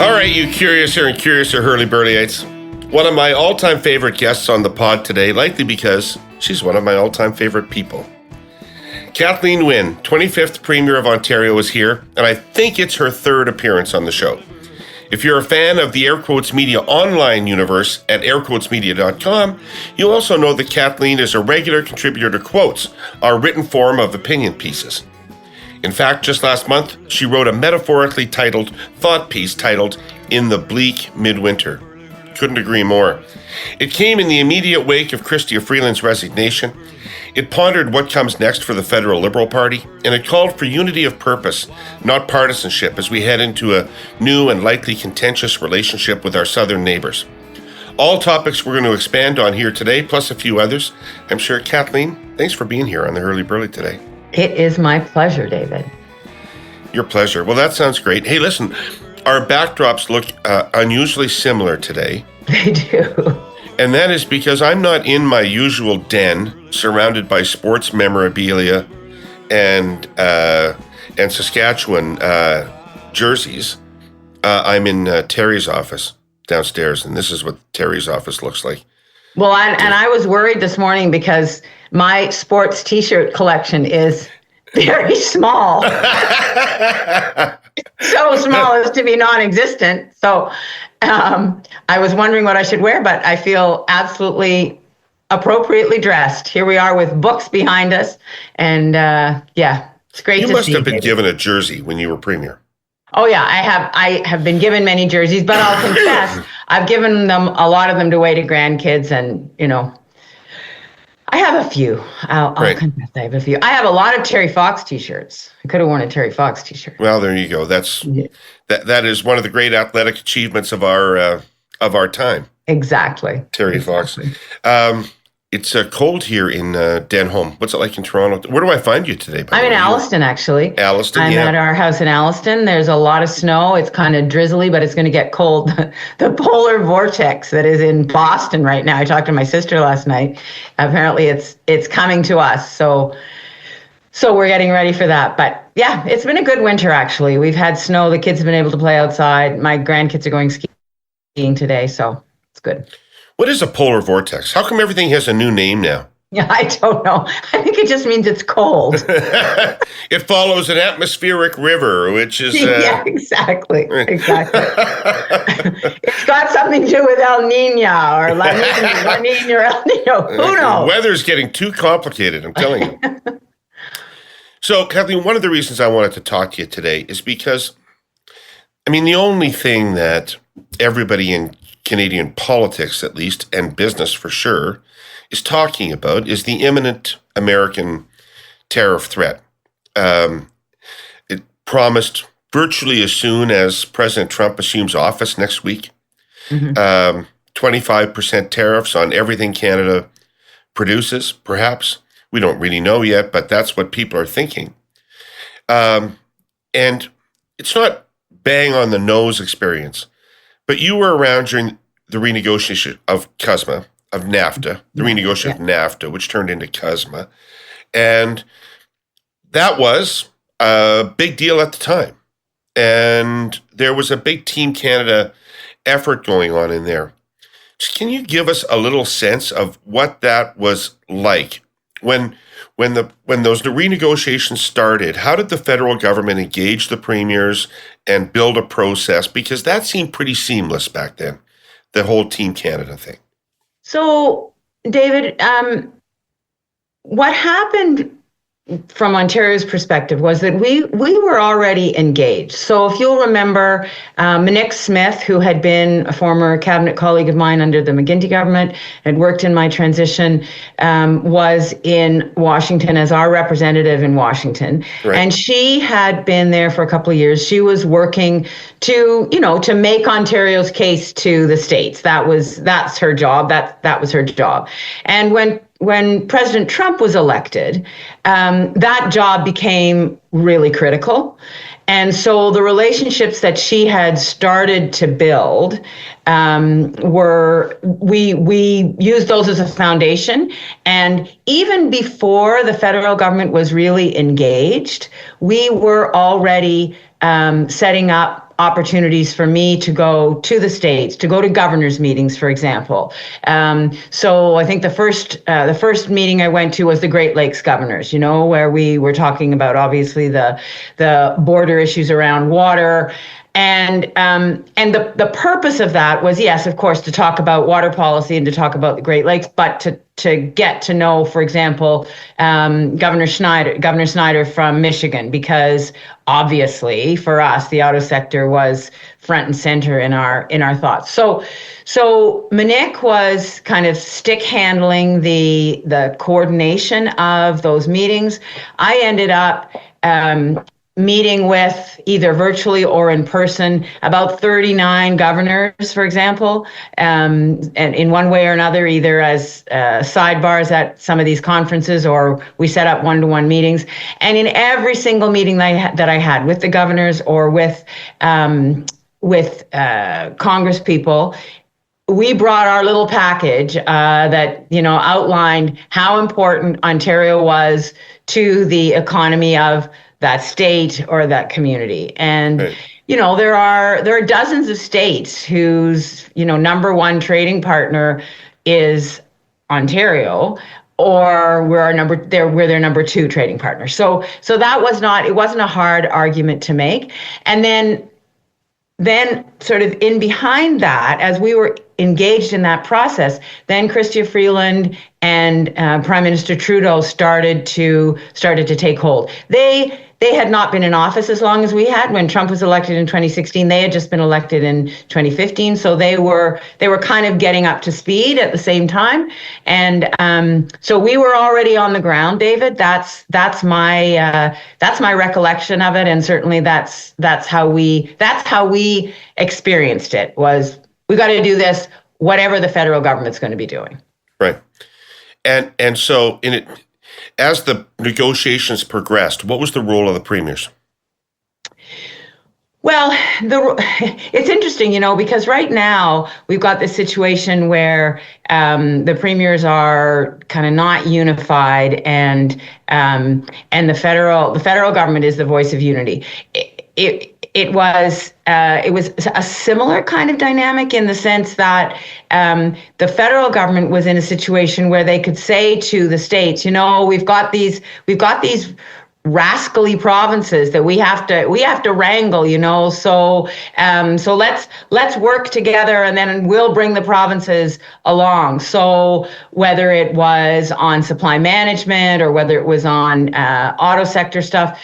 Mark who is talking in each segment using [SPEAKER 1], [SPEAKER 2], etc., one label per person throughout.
[SPEAKER 1] All right, you curiouser and curiouser Herle Burly-ites. One of my all-time favorite guests on the pod today, likely because she's one of my all-time favorite people. Kathleen Wynne, 25th Premier of Ontario, is here, and I think it's her third appearance on the show. If you're a fan of the Air Quotes Media online universe at airquotesmedia.com, you'll also know that Kathleen is a regular contributor to Quotes, our written form of opinion pieces. In fact, just last month, she wrote a metaphorically titled thought piece titled In the Bleak Midwinter. Couldn't agree more. It came in the immediate wake of Chrystia Freeland's resignation. It pondered what comes next for the federal Liberal Party, and it called for unity of purpose, not partisanship, as we head into a new and likely contentious relationship with our southern neighbours. All topics we're going to expand on here today, plus a few others. I'm sure. Kathleen, thanks for being here on the Herle Burly today.
[SPEAKER 2] It is my pleasure, David.
[SPEAKER 1] Your pleasure. Well, that sounds great. Hey, listen, our backdrops look unusually similar today.
[SPEAKER 2] They do.
[SPEAKER 1] And that is because I'm not in my usual den, surrounded by sports memorabilia and Saskatchewan jerseys. I'm in Terry's office downstairs, and this is what Terry's office looks like.
[SPEAKER 2] Well, and I was worried this morning because my sports T-shirt collection is very small. So small as to be non-existent. So I was wondering what I should wear, but I feel absolutely appropriately dressed. Here we are with books behind us. And it's great to see you.
[SPEAKER 1] You must have been given a jersey when you were Premier.
[SPEAKER 2] Oh, yeah, I have been given many jerseys, but I'll confess, I've given them a lot of them away to grandkids, and, I have a few. I'll confess I have a few. I have a lot of Terry Fox T-shirts. I could have worn a Terry Fox T-shirt.
[SPEAKER 1] Well, there you go. That is one of the great athletic achievements of our time.
[SPEAKER 2] Exactly.
[SPEAKER 1] Terry Fox. It's cold here in Denholm. What's it like in Toronto? Where do I find you today?
[SPEAKER 2] I'm in Alliston, actually.
[SPEAKER 1] Alliston,
[SPEAKER 2] I'm at our house in Alliston. There's a lot of snow. It's kind of drizzly, but it's going to get cold. The polar vortex that is in Boston right now. I talked to my sister last night. Apparently, it's coming to us. So we're getting ready for that. But yeah, it's been a good winter, actually. We've had snow. The kids have been able to play outside. My grandkids are going skiing today, so it's good.
[SPEAKER 1] What is a polar vortex? How come everything has a new name now?
[SPEAKER 2] Yeah, I don't know. I think it just means it's cold.
[SPEAKER 1] It follows an atmospheric river, which is...
[SPEAKER 2] Yeah, exactly. It's got something to do with El Nino or La Nina or El Nino. Who knows?
[SPEAKER 1] Weather's getting too complicated, I'm telling you. So, Kathleen, one of the reasons I wanted to talk to you today is because, the only thing that everybody in Canadian politics, at least, and business for sure, is talking about is the imminent American tariff threat. It promised virtually as soon as President Trump assumes office next week. 25% tariffs on everything Canada produces, perhaps. We don't really know yet, but that's what people are thinking. And it's not bang on the nose experience. But you were around during the renegotiation of CUSMA, of NAFTA, the renegotiation of NAFTA, which turned into CUSMA. And that was a big deal at the time. And there was a big Team Canada effort going on in there. Can you give us a little sense of what that was like? When those renegotiations started, how did the federal government engage the premiers and build a process? Because that seemed pretty seamless back then, the whole Team Canada thing.
[SPEAKER 2] So, David, what happened from Ontario's perspective was that we were already engaged. So if you'll remember, Monique Smith, who had been a former cabinet colleague of mine under the McGuinty government, had worked in my transition, was in Washington as our representative in Washington. Right. And she had been there for a couple of years. She was working to make Ontario's case to the states. That's her job. That was her job. And when President Trump was elected, that job became really critical. And so the relationships that she had started to build we used those as a foundation. And even before the federal government was really engaged, we were already setting up opportunities for me to go to the States, to go to governors' meetings, for example. So I think the first meeting I went to was the Great Lakes governors, where we were talking about obviously the border issues around water. And the purpose of that was, yes, of course, to talk about water policy and to talk about the Great Lakes, but to get to know, for example, Governor Snyder from Michigan, because obviously for us, the auto sector was front and center in our thoughts. So Monique was kind of stick handling the coordination of those meetings. I ended up meeting with, either virtually or in person, about 39 governors, for example, and in one way or another, either as sidebars at some of these conferences, or we set up one-to-one meetings. And in every single meeting that I had with the governors or with Congress people, we brought our little package that outlined how important Ontario was to the economy of that state or that community. And right. There are dozens of states whose number one trading partner is Ontario, or we're their number two trading partner. So it wasn't a hard argument to make. And then sort of in behind that, as we were engaged in that process, then Chrystia Freeland and Prime Minister Trudeau started to take hold. They had not been in office as long as we had. When Trump was elected in 2016, they had just been elected in 2015. So they were kind of getting up to speed at the same time. And so we were already on the ground, David. That's my recollection of it. And certainly that's how we experienced it. Was we got to do this, whatever the federal government's going to be doing.
[SPEAKER 1] Right. And so in it, as the negotiations progressed, what was the role of the premiers?
[SPEAKER 2] Well, it's interesting, because right now we've got this situation where the premiers are kind of not unified, and the federal government is the voice of unity. It was a similar kind of dynamic in the sense that the federal government was in a situation where they could say to the states, we've got these rascally provinces that we have to wrangle, so let's work together, and then we'll bring the provinces along. So whether it was on supply management or whether it was on auto sector stuff,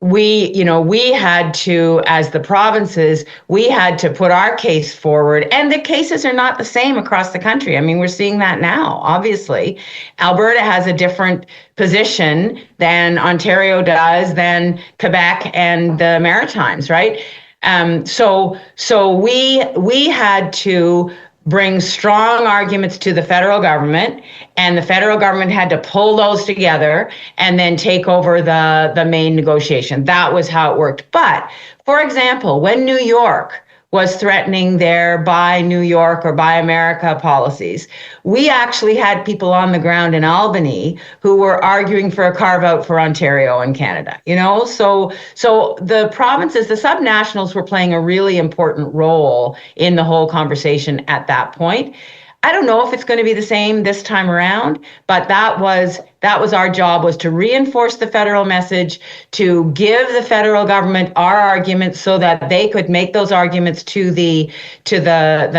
[SPEAKER 2] we had to, as the provinces, we had to put our case forward. And the cases are not the same across the country. I mean, we're seeing that now, obviously. Alberta has a different position than Ontario does, than Quebec and the Maritimes, right? So we had to bring strong arguments to the federal government, and the federal government had to pull those together and then take over the main negotiation. That was how it worked. But, for example, when New York was threatening their Buy New York or Buy America policies, we actually had people on the ground in Albany who were arguing for a carve out for Ontario and Canada, so the provinces, the subnationals, were playing a really important role in the whole conversation at that point. I don't know if it's going to be the same this time around, but that was our job, was to reinforce the federal message, to give the federal government our arguments so that they could make those arguments to the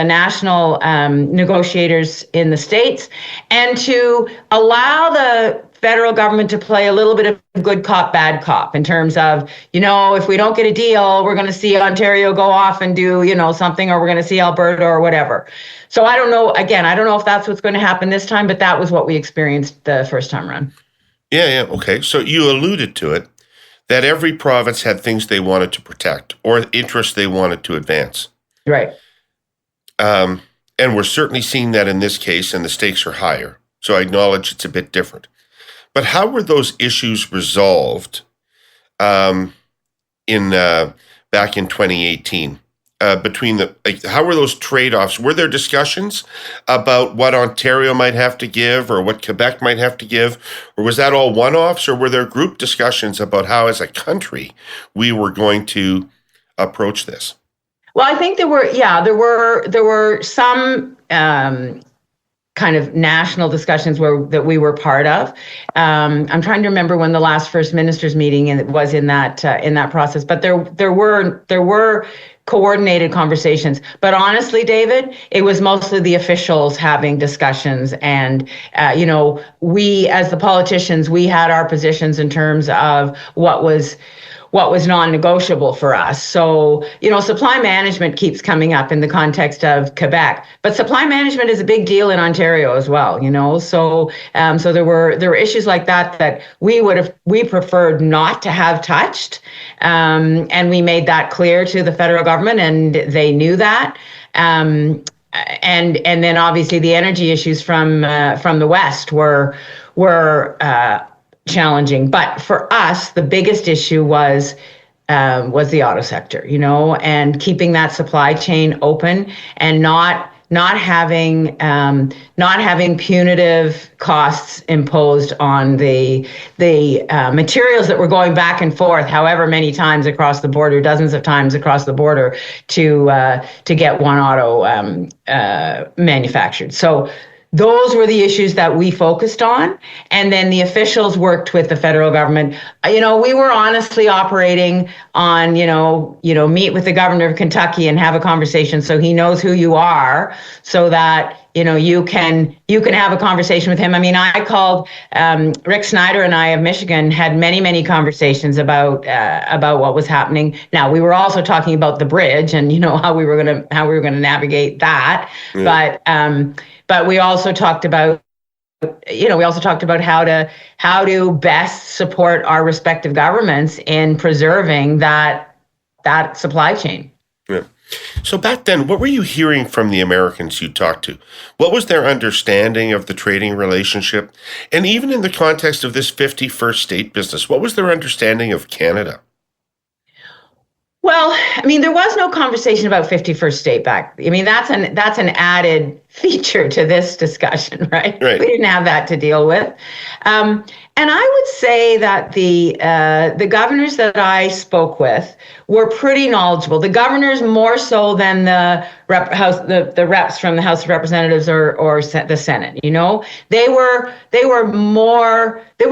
[SPEAKER 2] national negotiators in the states, and to allow the federal government to play a little bit of good cop, bad cop, in terms of, if we don't get a deal, we're going to see Ontario go off and do, something, or we're going to see Alberta or whatever. So I don't know, if that's what's going to happen this time, but that was what we experienced the first time around.
[SPEAKER 1] Yeah. Okay. So you alluded to it, that every province had things they wanted to protect or interests they wanted to advance.
[SPEAKER 2] Right.
[SPEAKER 1] And we're certainly seeing that in this case, and the stakes are higher. So I acknowledge it's a bit different. But how were those issues resolved back in 2018? How were those trade-offs? Were there discussions about what Ontario might have to give or what Quebec might have to give? Or was that all one-offs, or were there group discussions about how, as a country, we were going to approach this?
[SPEAKER 2] Well, I think there were some kind of national discussions that we were part of. I'm trying to remember when the last First Ministers meeting was in that process, but there were coordinated conversations. But honestly, David, it was mostly the officials having discussions, and we as the politicians, we had our positions in terms of what was non-negotiable for us. So, supply management keeps coming up in the context of Quebec, but supply management is a big deal in Ontario as well, So there were issues like that we preferred not to have touched, and we made that clear to the federal government, and they knew that. And then obviously the energy issues from the West were challenging. But for us, the biggest issue was the auto sector, and keeping that supply chain open and not having punitive costs imposed on the materials that were going back and forth, however many times across the border, dozens of times across the border to get one auto manufactured. So those were the issues that we focused on. And then the officials worked with the federal government. We were honestly operating on, meet with the governor of Kentucky and have a conversation so he knows who you are, so that, you can have a conversation with him. I mean, I called Rick Snyder and I of Michigan, had many, many conversations about what was happening. Now, we were also talking about the bridge and, how we were going to navigate that. Yeah. But we also talked about, how to best support our respective governments in preserving that supply chain.
[SPEAKER 1] Yeah. So back then, what were you hearing from the Americans you talked to? What was their understanding of the trading relationship? And even in the context of this 51st state business, what was their understanding of Canada?
[SPEAKER 2] Well, I mean, there was no conversation about 51st state back. I mean, that's an added feature to this discussion, right? We didn't have that to deal with. And I would say that the governors that I spoke with were pretty knowledgeable. The governors more so than the reps from the House of Representatives or the Senate. They were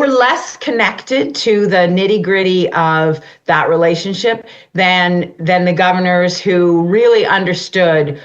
[SPEAKER 2] less connected to the nitty-gritty of that relationship than the governors who really understood,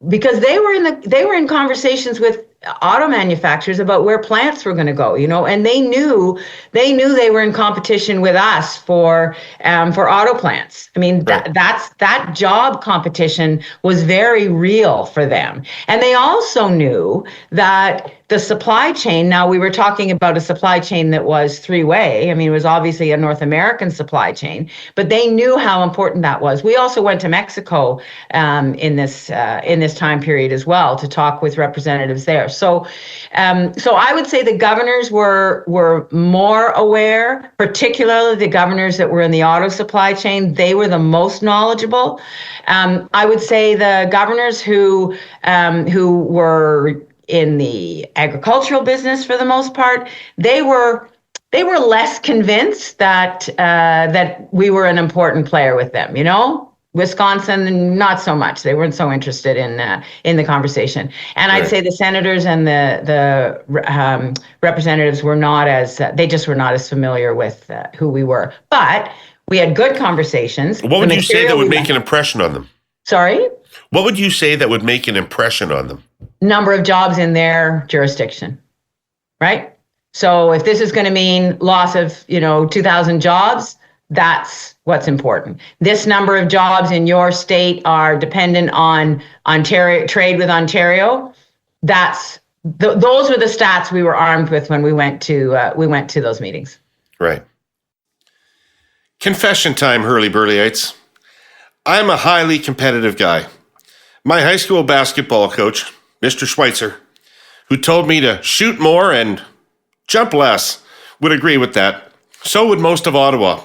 [SPEAKER 2] because they were in conversations with auto manufacturers about where plants were going to go, and they knew they were in competition with us for auto plants. I mean, that job competition was very real for them. And they also knew that the supply chain, now we were talking about a supply chain that was three-way. I mean, it was obviously a North American supply chain, but they knew how important that was. We also went to Mexico in this time period as well to talk with representatives there. So I would say the governors were more aware, particularly the governors that were in the auto supply chain. They were the most knowledgeable. I would say the governors who were in the agricultural business, for the most part, they were less convinced that we were an important player with them. Wisconsin, not so much. They weren't so interested in the conversation. And I'd say the senators and the representatives were not as familiar with who we were. But we had good conversations.
[SPEAKER 1] What would you say that would make an impression on them?
[SPEAKER 2] Sorry?
[SPEAKER 1] What would you say that would make an impression on them?
[SPEAKER 2] Number of jobs in their jurisdiction, right? So if this is going to mean loss of, 2,000 jobs, that's what's important. This number of jobs in your state are dependent on Ontario, trade with Ontario. Those were the stats we were armed with when we went to those meetings. Right.
[SPEAKER 1] Confession time, Herle Burly-ites. I'm a highly competitive guy. My high school basketball coach, Mr. Schweitzer, who told me to shoot more and jump less, would agree with that. So would most of Ottawa.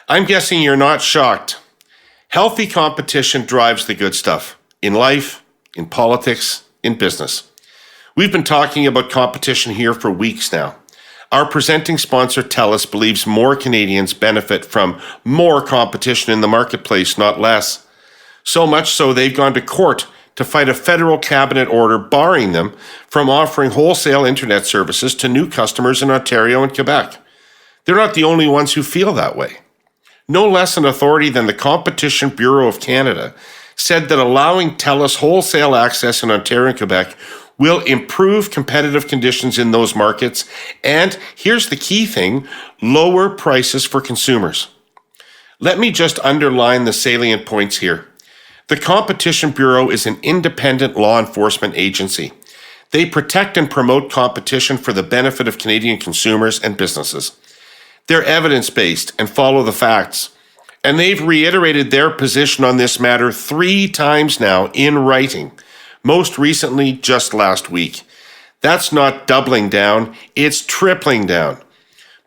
[SPEAKER 1] I'm guessing you're not shocked. Healthy competition drives the good stuff in life, in politics, in business. We've been talking about competition here for weeks now. Our presenting sponsor, Tellus, believes more Canadians benefit from more competition in the marketplace, not less. So much so they've gone to court to fight a federal cabinet order barring them from offering wholesale internet services to new customers in Ontario and Quebec. They're not the only ones who feel that way. No less an authority than the Competition Bureau of Canada said that allowing Tellus wholesale access in Ontario and Quebec will improve competitive conditions in those markets, and here's the key thing, lower prices for consumers. Let me just underline the salient points here. The Competition Bureau is an independent law enforcement agency. They protect and promote competition for the benefit of Canadian consumers and businesses. They're evidence-based and follow the facts. And they've reiterated their position on this matter 3 times now in writing, most recently just last week. That's not doubling down, it's tripling down.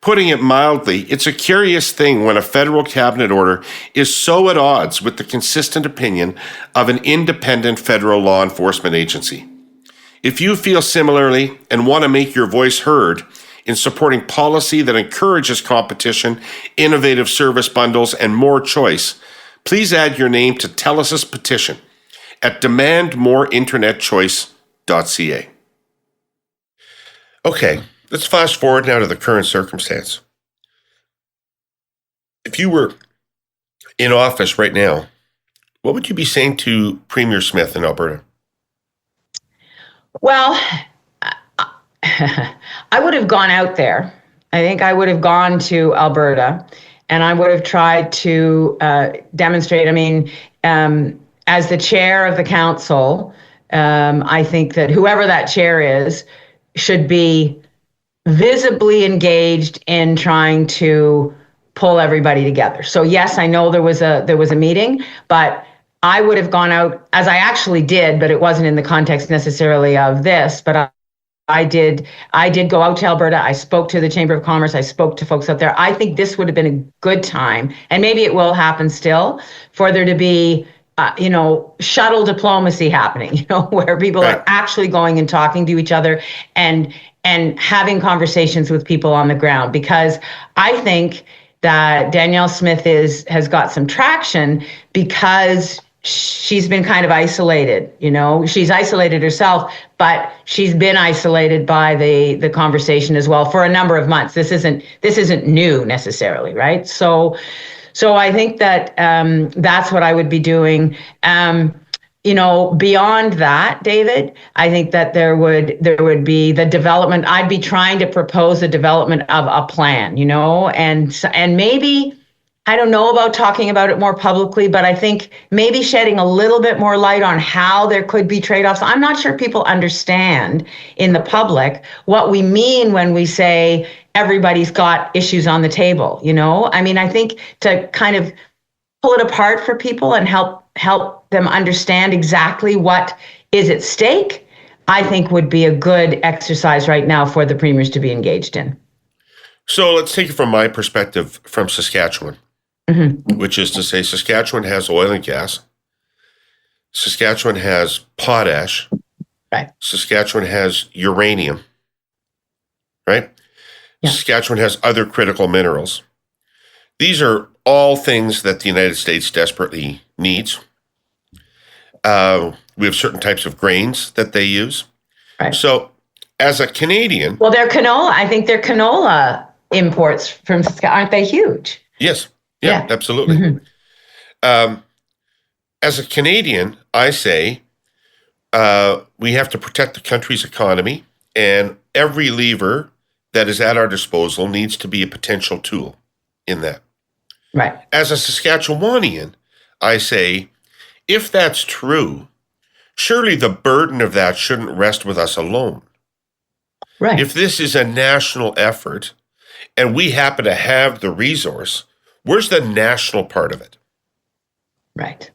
[SPEAKER 1] Putting it mildly, it's a curious thing when a federal cabinet order is so at odds with the consistent opinion of an independent federal law enforcement agency. If you feel similarly and want to make your voice heard in supporting policy that encourages competition, innovative service bundles, and more choice, please add your name to Tellus's petition at demandmoreinternetchoice.ca. Okay, let's fast forward now to the current circumstance. If you were in office right now, what would you be saying to Premier Smith in Alberta?
[SPEAKER 2] Well, I would have gone out there. I think I would have gone to Alberta and I would have tried to demonstrate. I mean, as the chair of the council, I think that whoever that chair is should be visibly engaged in trying to pull everybody together. So yes, I know there was a meeting, but I would have gone out, as I actually did, but it wasn't in the context necessarily of this, but I did go out to Alberta. I spoke to the Chamber of Commerce. I spoke to folks out there. I think this would have been a good time, and maybe it will happen still, for there to be, shuttle diplomacy happening, where people are actually going and talking to each other and having conversations with people on the ground. Because I think that Danielle Smith has got some traction because she's been kind of isolated. She's isolated herself, but she's been isolated by the conversation as well for a number of months. This isn't new necessarily, right? So I think that that's what I would be doing. Beyond that, David, I think that there would be the development. I'd be trying to propose the development of a plan, and maybe, I don't know about talking about it more publicly, but I think maybe shedding a little bit more light on how there could be trade-offs. I'm not sure people understand in the public what we mean when we say everybody's got issues on the table, I mean, I think to kind of pull it apart for people and help them understand exactly what is at stake, I think would be a good exercise right now for the premiers to be engaged in.
[SPEAKER 1] So let's take it from my perspective from Saskatchewan. Which is to say, Saskatchewan has oil and gas. Saskatchewan has potash.
[SPEAKER 2] Right.
[SPEAKER 1] Saskatchewan has uranium. Right?
[SPEAKER 2] Yeah.
[SPEAKER 1] Saskatchewan has other critical minerals. These are all things that the United States desperately needs. We have certain types of grains that they use.
[SPEAKER 2] Right.
[SPEAKER 1] So as a Canadian...
[SPEAKER 2] Well, I think their canola imports from Saskatchewan, aren't they huge?
[SPEAKER 1] Yes. Yeah, absolutely. As a Canadian, I say we have to protect the country's economy, and every lever that is at our disposal needs to be a potential tool in that.
[SPEAKER 2] Right.
[SPEAKER 1] As a Saskatchewanian, I say, if that's true, surely the burden of that shouldn't rest with us alone.
[SPEAKER 2] Right.
[SPEAKER 1] If this is a national effort and we happen to have the resource, where's the national part of it?
[SPEAKER 2] Right.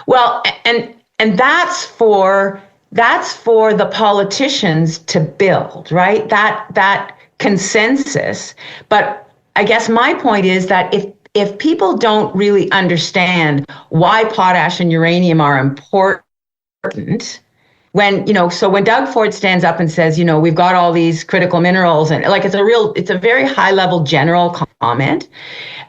[SPEAKER 2] Well, and that's for the politicians to build, right? That consensus. But I guess my point is that if people don't really understand why potash and uranium are important, so when Doug Ford stands up and says, we've got all these critical minerals, and like it's a very high level general comment.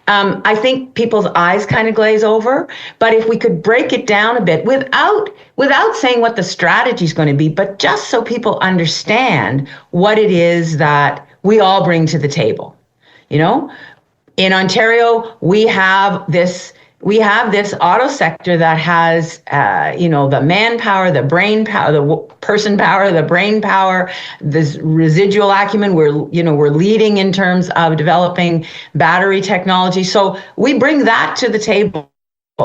[SPEAKER 2] I think people's eyes kind of glaze over. But if we could break it down a bit without saying what the strategy is going to be, but just so people understand what it is that we all bring to the table. In Ontario, we have this auto sector that has, the manpower, the brain power, the person power, the brain power, this residual acumen. We're leading in terms of developing battery technology. So we bring that to the table.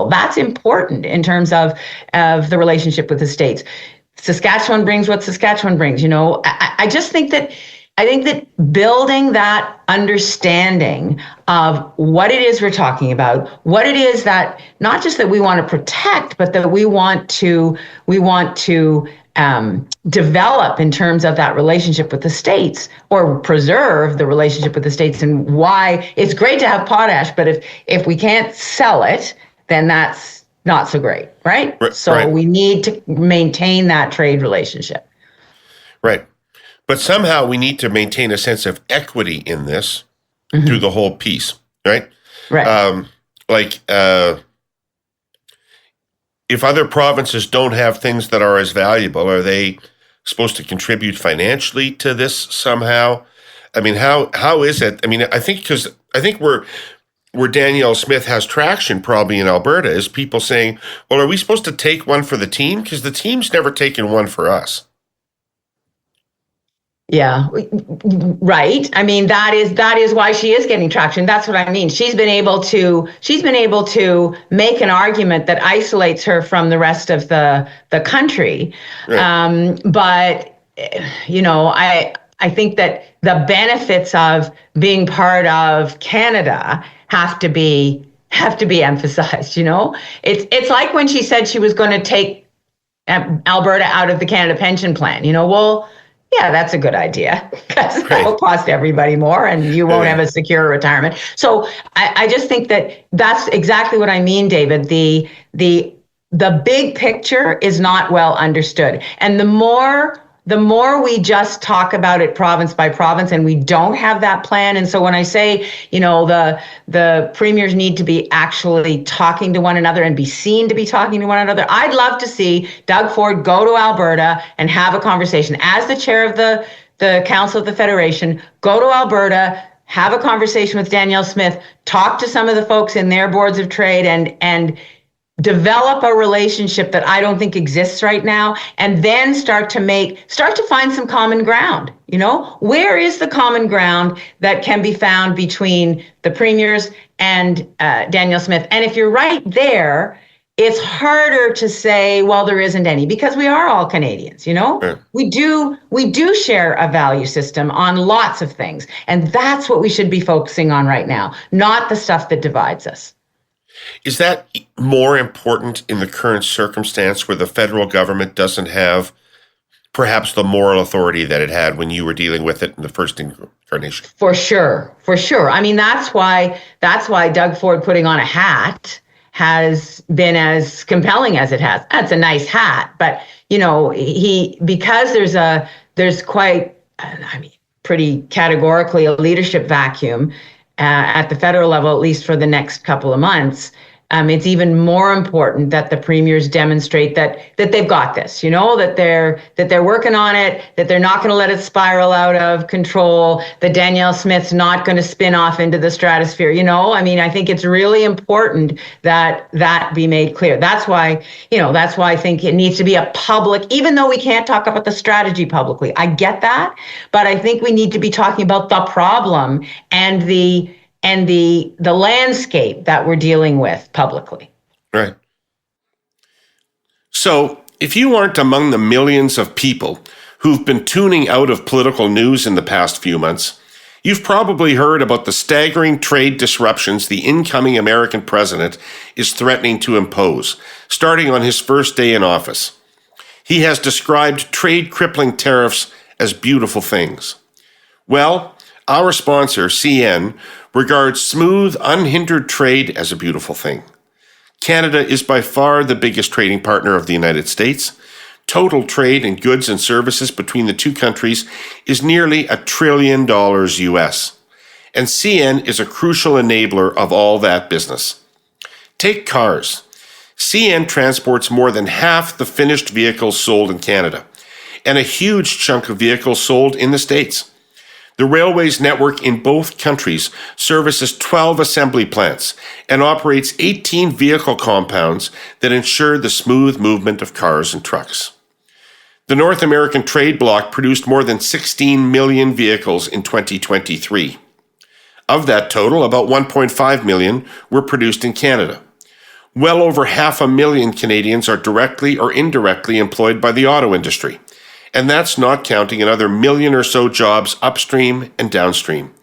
[SPEAKER 2] That's important in terms of the relationship with the states. Saskatchewan brings what Saskatchewan brings. I just think that building that understanding of what it is we're talking about, what it is that not just that we want to protect, but that we want to develop in terms of that relationship with the states, or preserve the relationship with the states, and why it's great to have potash, but if we can't sell it, then that's not so great, right? So we need to maintain that trade relationship.
[SPEAKER 1] Right. But somehow we need to maintain a sense of equity in this through the whole piece, right?
[SPEAKER 2] Right.
[SPEAKER 1] If other provinces don't have things that are as valuable, are they supposed to contribute financially to this somehow? I mean, how is it? I mean, I think where Danielle Smith has traction probably in Alberta is people saying, well, are we supposed to take one for the team? Because the team's never taken one for us.
[SPEAKER 2] Yeah, right. I mean, that is why she is getting traction. That's what I mean. She's been able to make an argument that isolates her from the rest of the country. Right. But I think that the benefits of being part of Canada have to be emphasized. It's like when she said she was going to take Alberta out of the Canada pension plan. Yeah, that's a good idea, because that will cost everybody more and you won't have a secure retirement. So I just think that that's exactly what I mean, David. The big picture is not well understood. And the more we just talk about it province by province, and we don't have that plan. And so when I say, the premiers need to be actually talking to one another and be seen to be talking to one another, I'd love to see Doug Ford go to Alberta and have a conversation as the chair of the Council of the Federation, go to Alberta, have a conversation with Danielle Smith, talk to some of the folks in their boards of trade, and develop a relationship that I don't think exists right now, and then start to find some common ground. Where is the common ground that can be found between the premiers and Danielle Smith? And if you're right there, it's harder to say, well, there isn't any, because we are all Canadians. Yeah. We do share a value system on lots of things, and that's what we should be focusing on right now, not the stuff that divides us.
[SPEAKER 1] Is that more important in the current circumstance where the federal government doesn't have perhaps the moral authority that it had when you were dealing with it in the first incarnation? For sure. I mean, that's why Doug Ford putting on a hat has been as compelling as it has. That's a nice hat, but because there's quite, pretty categorically a leadership vacuum at the federal level, at least for the next couple of months. It's even more important that the premiers demonstrate that they've got this, that they're working on it, that they're not going to let it spiral out of control, that Danielle Smith's not going to spin off into the stratosphere. I think it's really important that be made clear. That's why I think it needs to be a public, even though we can't talk about the strategy publicly. I get that, but I think we need to be talking about the problem and the landscape that we're dealing with publicly. Right. So if you aren't among the millions of people who've been tuning out of political news in the past few months, you've probably heard about the staggering trade disruptions the incoming American president is threatening to impose, starting on his first day in office. He has described trade-crippling tariffs as beautiful things. Well, our sponsor, CN, regards smooth, unhindered trade as a beautiful thing. Canada is by far the biggest trading partner of the United States. Total trade in goods and services between the two countries is nearly $1 trillion US. And CN is a crucial enabler of all that business. Take cars. CN transports more than half the finished vehicles sold in Canada, and a huge chunk of vehicles sold in the States. The railways network in both countries services 12 assembly plants and operates 18 vehicle compounds that ensure the smooth movement of cars and trucks. The North American trade bloc produced more than 16 million vehicles in 2023. Of that total, about 1.5 million were produced in Canada. Well over 500,000 Canadians are directly or indirectly employed by the auto industry. And that's not counting another million or so jobs upstream and downstream.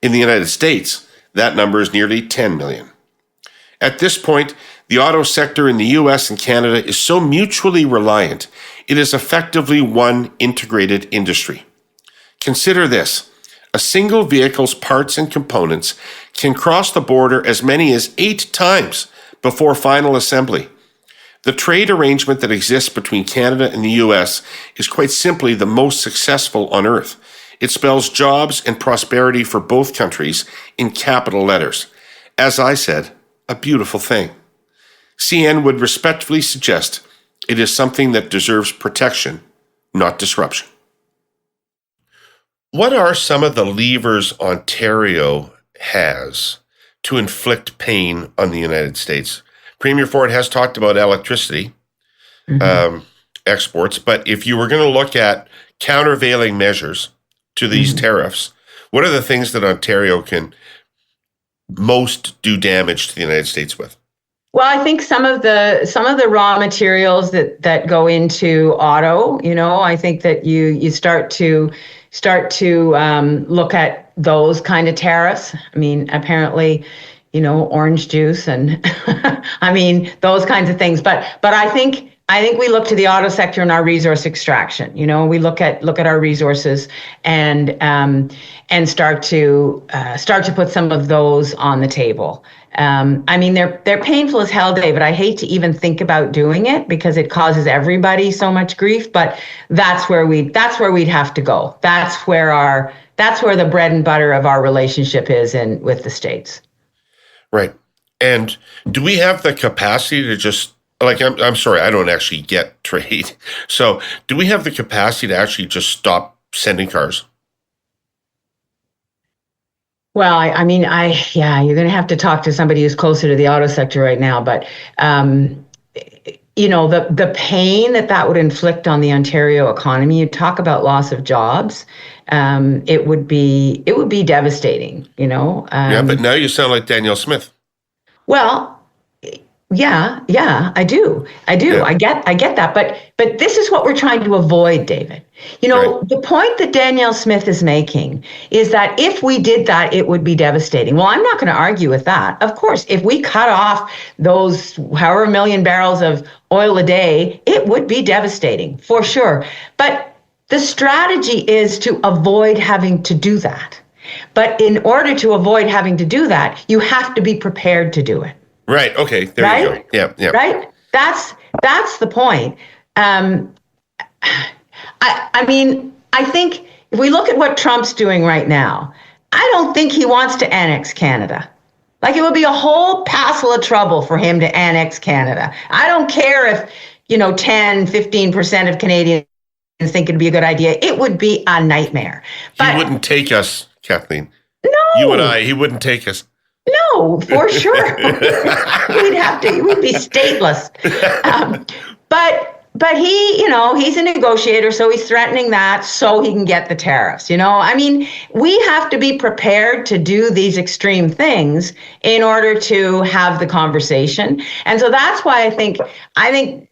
[SPEAKER 1] In the United States, that number is nearly 10 million. At this point, the auto sector in the US and Canada is so mutually reliant, it is effectively one integrated industry. Consider this. A single vehicle's parts and components can cross the border as many as 8 times before final assembly. The trade arrangement that exists between Canada and the US is quite simply the most successful on earth. It spells jobs and prosperity for both countries in capital letters. As I said, a beautiful thing. CN would respectfully suggest it is something that deserves protection, not disruption. What are some of the levers Ontario has to inflict pain on the United States? Premier Ford has talked about electricity exports, but if you were going to look at countervailing measures to these tariffs, what are the things that Ontario can most do damage to the United States with?
[SPEAKER 2] Well, I think some of the raw materials that go into auto, I think that you start to look at those kind of tariffs. I mean, apparently, orange juice and I mean, those kinds of things. But I think we look to the auto sector and our resource extraction. We look at our resources and start to put some of those on the table. I mean, they're painful as hell, David. I hate to even think about doing it because it causes everybody so much grief. But that's where we'd have to go. That's where the bread and butter of our relationship is with the States.
[SPEAKER 1] Right. And do we have the capacity to just, I'm sorry, I don't actually get trade. So do we have the capacity to actually just stop sending cars?
[SPEAKER 2] Well, you're going to have to talk to somebody who's closer to the auto sector right now. But, the pain that would inflict on the Ontario economy, you talk about loss of jobs, it would be devastating,
[SPEAKER 1] Yeah, but now you sound like Danielle Smith.
[SPEAKER 2] Well, yeah, I do. Yeah. I get that. But this is what we're trying to avoid, David. Right. The point that Danielle Smith is making is that if we did that, it would be devastating. Well, I'm not going to argue with that. Of course, if we cut off those however million barrels of oil a day, it would be devastating for sure. But the strategy is to avoid having to do that. But in order to avoid having to do that, you have to be prepared to do it.
[SPEAKER 1] Right. Okay. There you go. Yeah.
[SPEAKER 2] Right. That's the point. I think if we look at what Trump's doing right now, I don't think he wants to annex Canada. Like, it would be a whole passel of trouble for him to annex Canada. I don't care if, 10, 15% of Canadians think it'd be a good idea. It would be a nightmare. But
[SPEAKER 1] he wouldn't take us, Kathleen.
[SPEAKER 2] No.
[SPEAKER 1] You and I, he wouldn't take us.
[SPEAKER 2] No, for sure. We'd be stateless. But he, he's a negotiator, so he's threatening that so he can get the tariffs. We have to be prepared to do these extreme things in order to have the conversation. And so that's why I think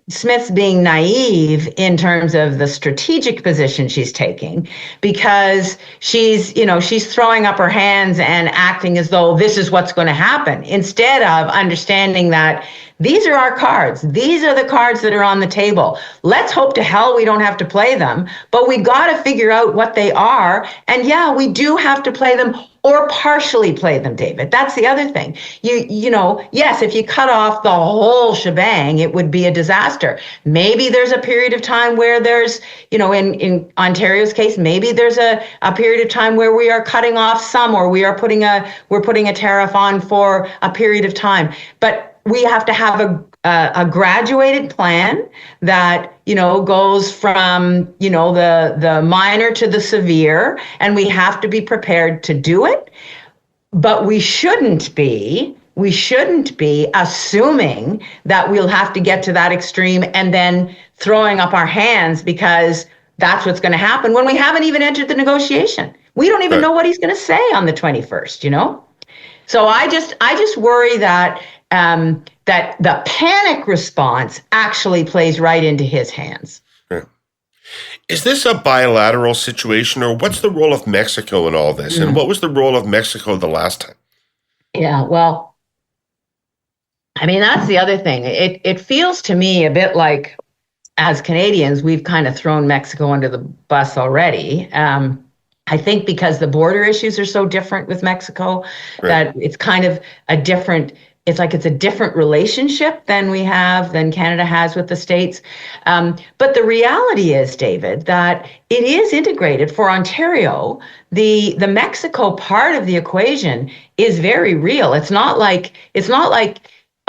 [SPEAKER 2] Smith's being naive in terms of the strategic position she's taking, because she's throwing up her hands and acting as though this is what's going to happen, instead of understanding that These are our cards. These are the cards that are on the table. Let's hope to hell we don't have to play them, but we got to figure out what they are. And yeah, we do have to play them or partially play them, David. That's the other thing. Yes, if you cut off the whole shebang, it would be a disaster. Maybe there's a period of time where there's, in Ontario's case, maybe there's a period of time where we are cutting off some, or we're putting a tariff on for a period of time. But we have to have a graduated plan that goes from the minor to the severe, and we have to be prepared to do it. But we shouldn't be assuming that we'll have to get to that extreme and then throwing up our hands because that's what's going to happen when we haven't even entered the negotiation. We don't even know what he's going to say on the 21st. So I just worry that that the panic response actually plays right into his hands. Yeah.
[SPEAKER 1] Is this a bilateral situation, or what's the role of Mexico in all this? And what was the role of Mexico the last time?
[SPEAKER 2] Yeah, well, I mean, that's the other thing. It feels to me a bit like, as Canadians, we've kind of thrown Mexico under the bus already. I think because the border issues are so different with Mexico, that it's kind of a different relationship than Canada has with the States. But the reality is, David, that it is integrated for Ontario. The Mexico part of the equation is very real. It's not like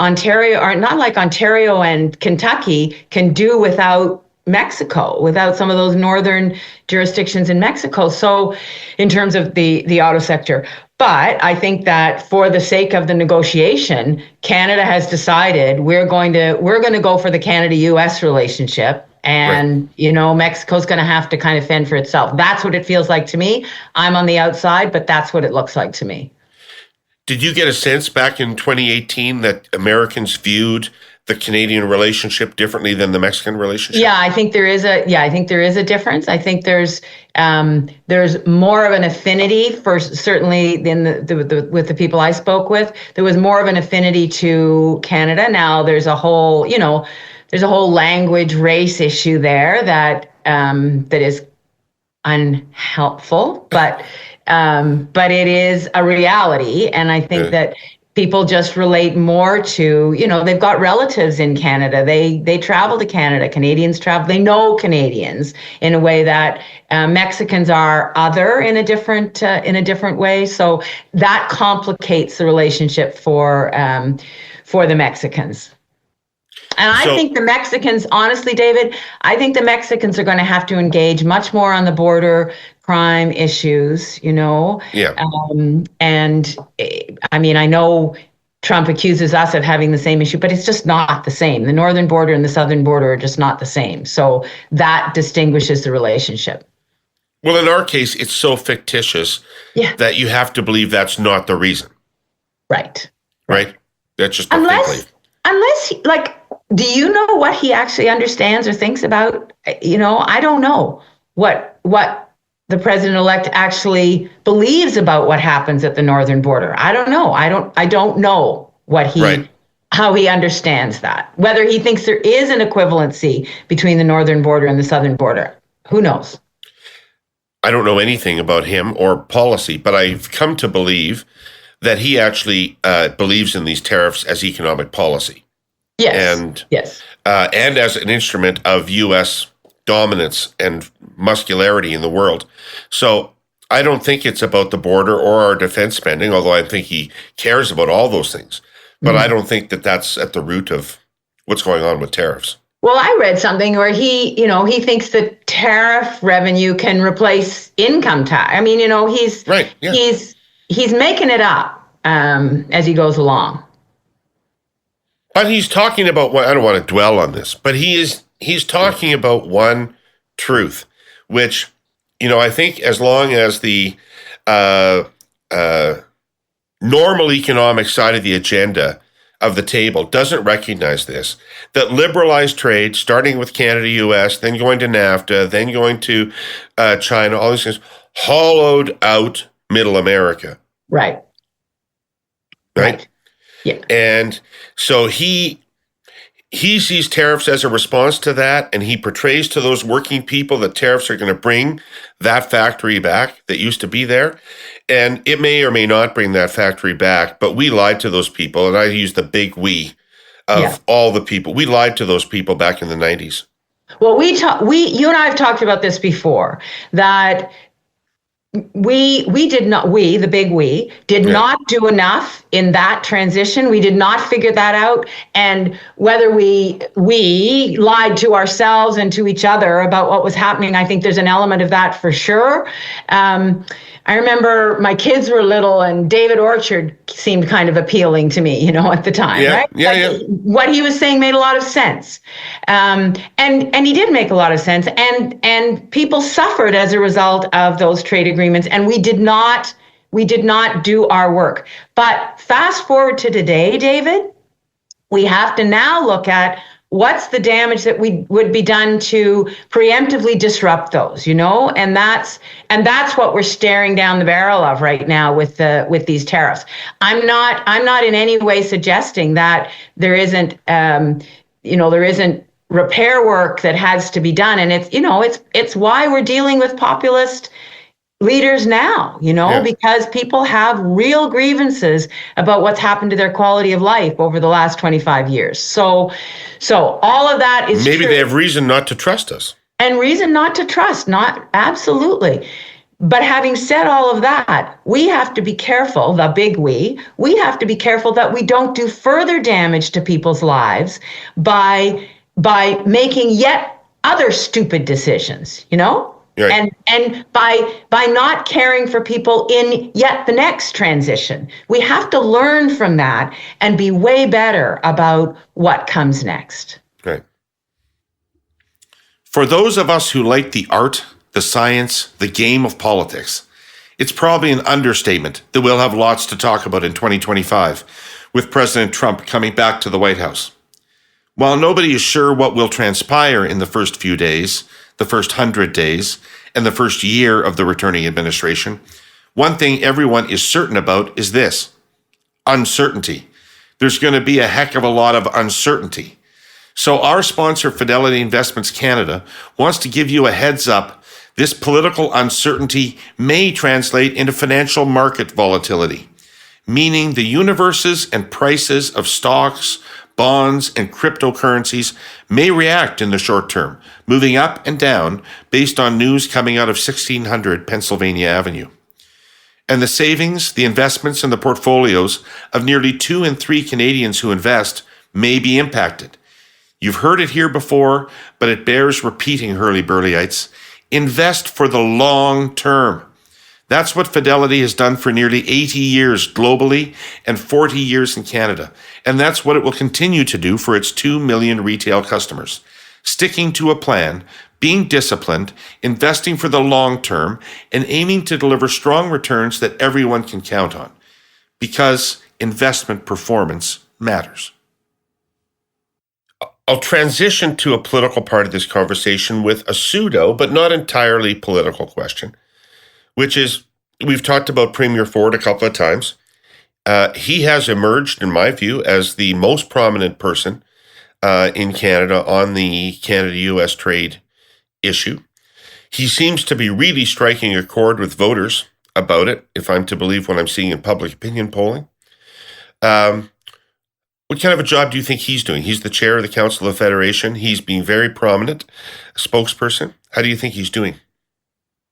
[SPEAKER 2] Ontario, or not like Ontario and Kentucky can do without Mexico, without some of those northern jurisdictions in Mexico. So in terms of the auto sector. But I think that for the sake of the negotiation, Canada has decided we're going to go for the Canada-US relationship. And, Mexico's going to have to kind of fend for itself. That's what it feels like to me. I'm on the outside, but that's what it looks like to me.
[SPEAKER 1] Did you get a sense back in 2018 that Americans viewed the Canadian relationship differently than the Mexican relationship?
[SPEAKER 2] Yeah, I think there is a difference. I think there's more of an affinity for, certainly with the people I spoke with, there was more of an affinity to Canada. Now there's a whole language race issue there that is unhelpful, but it is a reality. And I think that people just relate more to, they've got relatives in Canada. They travel to Canada. Canadians travel. They know Canadians in a way that Mexicans are other in a different way. So that complicates the relationship for the Mexicans. And I think the Mexicans, honestly, David, I think the Mexicans are going to have to engage much more on the border crime issues, Yeah. And I mean, I know Trump accuses us of having the same issue, but it's just not the same. The northern border and the southern border are just not the same. So that distinguishes the relationship.
[SPEAKER 1] Well, in our case, it's so fictitious that you have to believe that's not the reason.
[SPEAKER 2] Right.
[SPEAKER 1] That's just what they believe.
[SPEAKER 2] Unless, do you know what he actually understands or thinks about? I don't know what the president-elect actually believes about what happens at the northern border. I don't know. I don't know how he understands that. Whether he thinks there is an equivalency between the northern border and the southern border. Who knows?
[SPEAKER 1] I don't know anything about him or policy, but I've come to believe that he actually believes in these tariffs as economic policy.
[SPEAKER 2] Yes.
[SPEAKER 1] And as an instrument of U.S. dominance and muscularity in the world. So I don't think it's about the border or our defense spending, although I think he cares about all those things. But I don't think that that's at the root of what's going on with tariffs.
[SPEAKER 2] Well, I read something where he thinks that tariff revenue can replace income tax. I mean, he's making it up as he goes along.
[SPEAKER 1] But he's talking about I don't want to dwell on this, but he's talking about one truth, which, I think as long as the normal economic side of the agenda of the table doesn't recognize this, that liberalized trade, starting with Canada, US, then going to NAFTA, then going to China, all these things, hollowed out middle America.
[SPEAKER 2] Right.
[SPEAKER 1] Yeah. And so he he sees tariffs as a response to that, and he portrays to those working people that tariffs are going to bring that factory back that used to be there. And it may or may not bring that factory back, but we lied to those people, and I use the big we of all the people. We lied to those people back in the 90s.
[SPEAKER 2] Well, you and I have talked about this before, that the big we did not do enough in that transition. We did not figure that out. And whether we lied to ourselves and to each other about what was happening, I think there's an element of that for sure. I remember my kids were little, and David Orchard seemed kind of appealing to me, at the time, right?
[SPEAKER 1] Yeah.
[SPEAKER 2] What he was saying made a lot of sense. And he did make a lot of sense. And people suffered as a result of those trade agreements. And we did not do our work. But fast forward to today, David, we have to now look at what's the damage that would be done to preemptively disrupt those, and that's what we're staring down the barrel of right now with these tariffs. I'm not in any way suggesting that there isn't repair work that has to be done, and it's why we're dealing with populist leaders now, because people have real grievances about what's happened to their quality of life over the last 25 years. So all of that is
[SPEAKER 1] maybe
[SPEAKER 2] true.
[SPEAKER 1] They have reason not to trust us.
[SPEAKER 2] And reason not to trust, not absolutely. But having said all of that, we have to be careful, the big we have to be careful that we don't do further damage to people's lives by making yet other stupid decisions, Right. And by not caring for people in yet the next transition. We have to learn from that and be way better about what comes next.
[SPEAKER 1] Right. For those of us who like the art, the science, the game of politics, it's probably an understatement that we'll have lots to talk about in 2025 with President Trump coming back to the White House. While nobody is sure what will transpire in the first few days, the first 100 days, and the first year of the returning administration, one thing everyone is certain about is this: uncertainty. There's going to be a heck of a lot of uncertainty. So our sponsor, Fidelity Investments Canada, wants to give you a heads up. This political uncertainty may translate into financial market volatility, meaning the universes and prices of stocks, bonds, and cryptocurrencies may react in the short term, moving up and down based on news coming out of 1600 Pennsylvania Avenue. And the savings, the investments, and the portfolios of nearly 2 in 3 Canadians who invest may be impacted. You've heard it here before, but it bears repeating, Herle Burly-ites. Invest for the long term. That's what Fidelity has done for nearly 80 years globally and 40 years in Canada. And that's what it will continue to do for its 2 million retail customers. Sticking to a plan, being disciplined, investing for the long term, and aiming to deliver strong returns that everyone can count on. Because investment performance matters. I'll transition to a political part of this conversation with a pseudo, but not entirely political question, which is, we've talked about Premier Ford a couple of times. He has emerged, in my view, as the most prominent person in Canada on the Canada-U.S. trade issue. He seems to be really striking a chord with voters about it, if I'm to believe what I'm seeing in public opinion polling. What kind of a job do you think he's doing? He's the chair of the Council of Federation. He's being very prominent, a spokesperson. How do you think he's doing?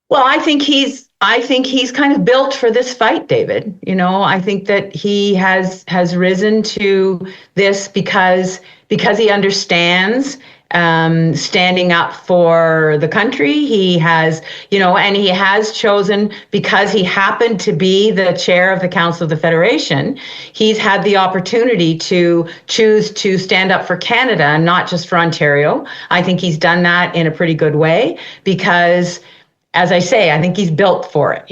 [SPEAKER 2] Well, I think he's kind of built for this fight, David. I think that he has risen to this because he understands standing up for the country. He has, and he has chosen, because he happened to be the chair of the Council of the Federation, he's had the opportunity to choose to stand up for Canada and not just for Ontario. I think he's done that in a pretty good way because, as I say, I think he's built for it.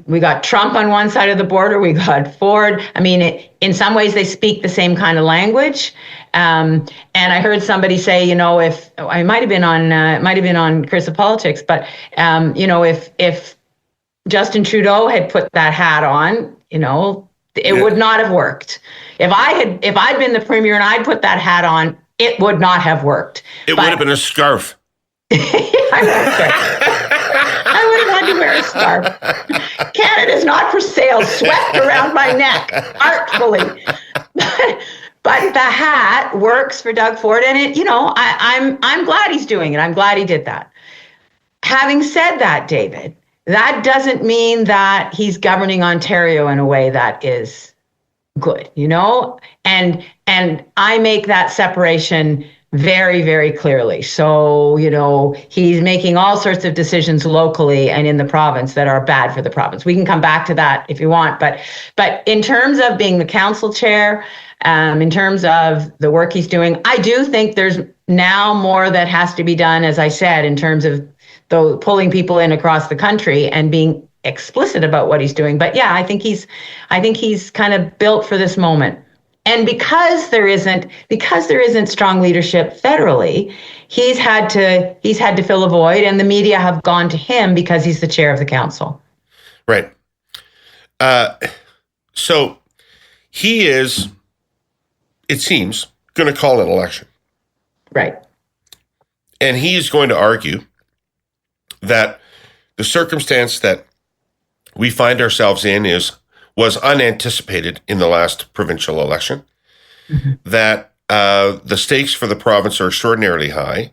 [SPEAKER 2] We got Trump on one side of the border. We got Ford. I mean, in some ways they speak the same kind of language. And I heard somebody say, if I might have been on Chris of Politics, but if Justin Trudeau had put that hat on, It would not have worked. If I'd been the premier and I'd put that hat on, it would not have worked.
[SPEAKER 1] It would have been a scarf.
[SPEAKER 2] I would have had to wear a scarf. Canada's not for sale, swept around my neck, artfully. But the hat works for Doug Ford, and I'm glad he's doing it. I'm glad he did that. Having said that, David, that doesn't mean that he's governing Ontario in a way that is good, and I make that separation very, very clearly. So, he's making all sorts of decisions locally and in the province that are bad for the province. We can come back to that if you want, but in terms of being the council chair, in terms of the work he's doing, I do think there's now more that has to be done, as I said, in terms of pulling people in across the country and being explicit about what he's doing. But yeah, I think he's kind of built for this moment. And because there isn't strong leadership federally, he's had to fill a void, and the media have gone to him because he's the chair of the council.
[SPEAKER 1] Right. So he is, it seems, going to call an election.
[SPEAKER 2] Right.
[SPEAKER 1] And he is going to argue that the circumstance that we find ourselves in was unanticipated in the last provincial election, that the stakes for the province are extraordinarily high,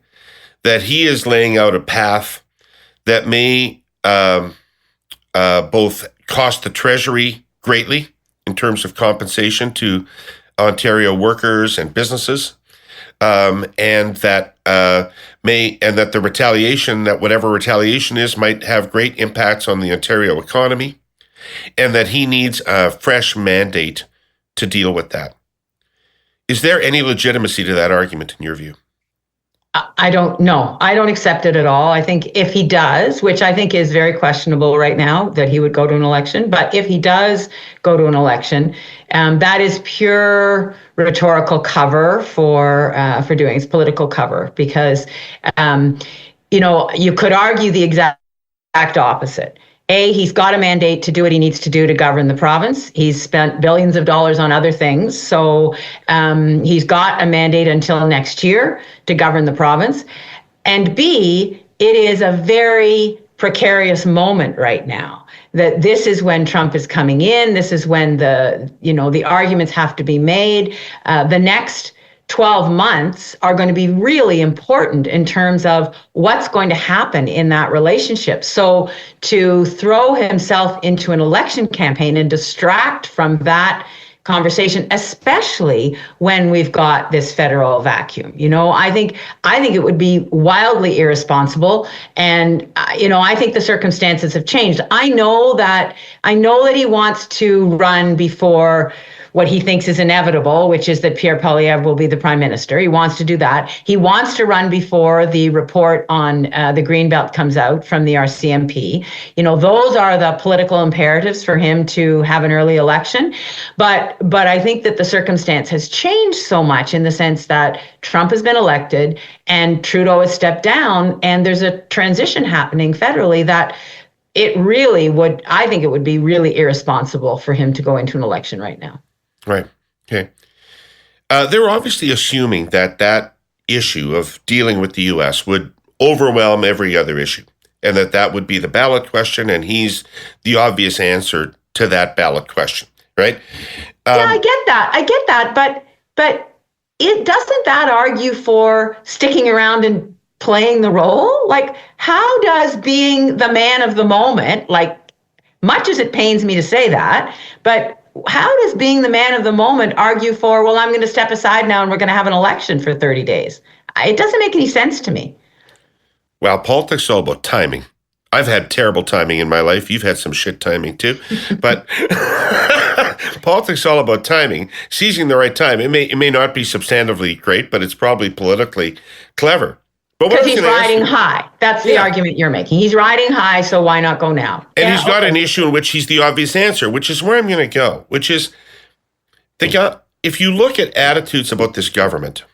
[SPEAKER 1] that he is laying out a path that may both cost the Treasury greatly in terms of compensation to Ontario workers and businesses, and that the retaliation, that whatever retaliation is, might have great impacts on the Ontario economy, and that he needs a fresh mandate to deal with that. Is there any legitimacy to that argument in your view?
[SPEAKER 2] I don't know. I don't accept it at all. I think if he does, which I think is very questionable right now, that he would go to an election, but if he does go to an election, that is pure rhetorical cover for doing it's political cover, because you could argue the exact opposite. He's got a mandate to do what he needs to do to govern the province. He's spent billions of dollars on other things. So he's got a mandate until next year to govern the province. And B, it is a very precarious moment right now. That this is when Trump is coming in. This is when the arguments have to be made. The next 12 months are going to be really important in terms of what's going to happen in that relationship. So to throw himself into an election campaign and distract from that conversation, especially when we've got this federal vacuum, I think it would be wildly irresponsible. And I think the circumstances have changed. I know that he wants to run before what he thinks is inevitable, which is that Pierre Poilievre will be the prime minister. He wants to do that. He wants to run before the report on the Greenbelt comes out from the RCMP. Those are the political imperatives for him to have an early election. But I think that the circumstance has changed so much in the sense that Trump has been elected and Trudeau has stepped down, and there's a transition happening federally that I think it would be really irresponsible for him to go into an election right now.
[SPEAKER 1] Right. Okay. They're obviously assuming that issue of dealing with the U.S. would overwhelm every other issue, and that would be the ballot question, and he's the obvious answer to that ballot question, right?
[SPEAKER 2] Yeah, I get that, but it doesn't that argue for sticking around and playing the role? Like, how does being the man of the moment, like, much as it pains me to say that, but how does being the man of the moment argue for, well, I'm going to step aside now and we're going to have an election for 30 days? It doesn't make any sense to me.
[SPEAKER 1] Well, politics is all about timing. I've had terrible timing in my life. You've had some shit timing too. But politics is all about timing, seizing the right time. It may not be substantively great, but it's probably politically clever.
[SPEAKER 2] Because he's riding high. That's the argument you're making. He's riding high, so why not go now?
[SPEAKER 1] And he's got an issue in which he's the obvious answer, which is where I'm going to go, which is, if you look at attitudes about this government,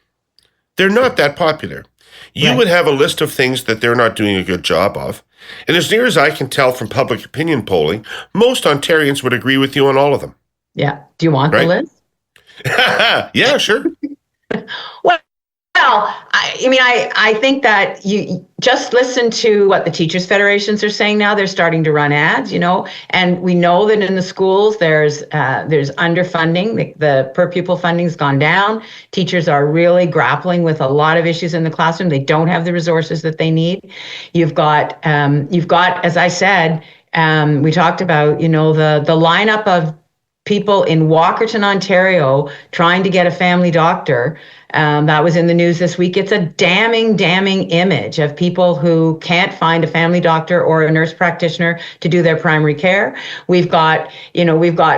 [SPEAKER 1] they're not that popular. You would have a list of things that they're not doing a good job of. And as near as I can tell from public opinion polling, most Ontarians would agree with you on all of them.
[SPEAKER 2] Yeah. Do you want the
[SPEAKER 1] right?
[SPEAKER 2] list?
[SPEAKER 1] Yeah, sure.
[SPEAKER 2] Well, I think that you just listen to what the teachers federations are saying now. They're starting to run ads, and we know that in the schools there's underfunding. The per pupil funding's gone down. Teachers are really grappling with a lot of issues in the classroom. They don't have the resources that they need. You've got, as I said, we talked about, the lineup of people in Walkerton, Ontario, trying to get a family doctor. That was in the news this week. It's a damning image of people who can't find a family doctor or a nurse practitioner to do their primary care. We've got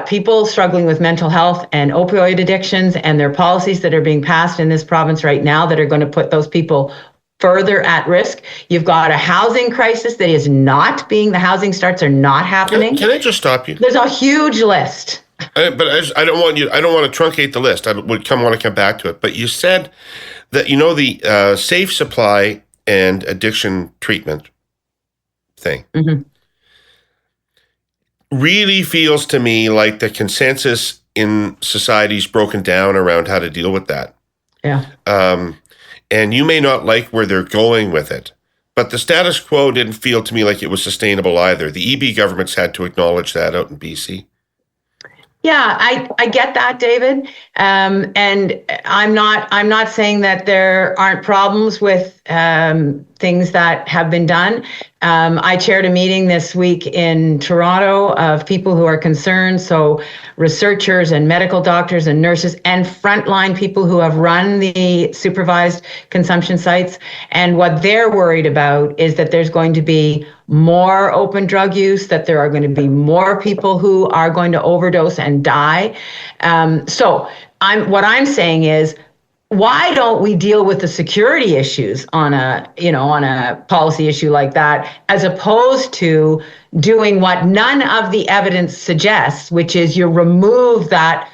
[SPEAKER 2] people struggling with mental health and opioid addictions, and there are policies that are being passed in this province right now that are going to put those people further at risk. You've got a housing crisis that is not the housing starts are not happening.
[SPEAKER 1] Can I just stop you?
[SPEAKER 2] There's a huge list.
[SPEAKER 1] But I don't want to truncate the list. I would want to come back to it. But you said that, the safe supply and addiction treatment thing really feels to me like the consensus in society is broken down around how to deal with that.
[SPEAKER 2] Yeah.
[SPEAKER 1] And you may not like where they're going with it, but the status quo didn't feel to me like it was sustainable either. The EB government's had to acknowledge that out in BC.
[SPEAKER 2] Yeah, I get that, David. And I'm not saying that there aren't problems with things that have been done. I chaired a meeting this week in Toronto of people who are concerned. So researchers and medical doctors and nurses and frontline people who have run the supervised consumption sites. And what they're worried about is that there's going to be more open drug use, that there are going to be more people who are going to overdose and die. So what I'm saying is, why don't we deal with the security issues on a policy issue like that, as opposed to doing what none of the evidence suggests, which is you remove that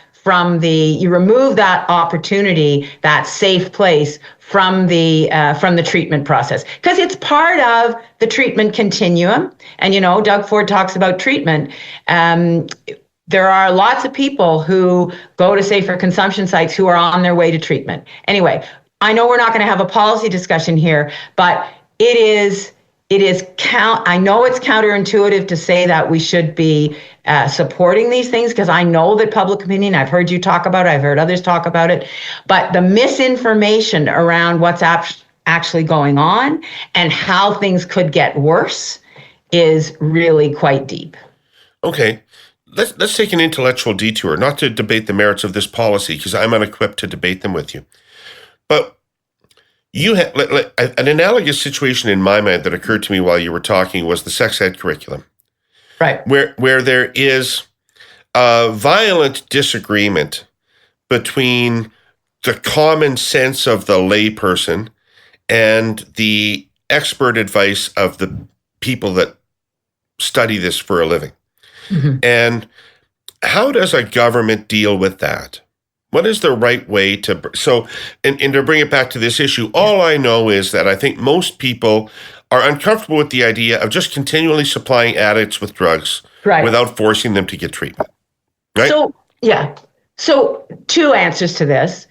[SPEAKER 2] opportunity, that safe place from the treatment process, because it's part of the treatment continuum. And Doug Ford talks about treatment. There are lots of people who go to safer consumption sites who are on their way to treatment. Anyway, I know we're not going to have a policy discussion here, but I know it's counterintuitive to say that we should be supporting these things, because I know that public opinion, I've heard you talk about it, I've heard others talk about it, but the misinformation around what's actually going on and how things could get worse is really quite deep.
[SPEAKER 1] Okay. Let's take an intellectual detour, not to debate the merits of this policy, because I'm unequipped to debate them with you. But you had an analogous situation in my mind that occurred to me while you were talking was the sex ed curriculum,
[SPEAKER 2] right?
[SPEAKER 1] Where there is a violent disagreement between the common sense of the layperson and the expert advice of the people that study this for a living. Mm-hmm. And how does a government deal with that? What is the right way to... So, and to bring it back to this issue, all I know is that I think most people are uncomfortable with the idea of just continually supplying addicts with drugs without forcing them to get treatment. Right?
[SPEAKER 2] So two answers to this.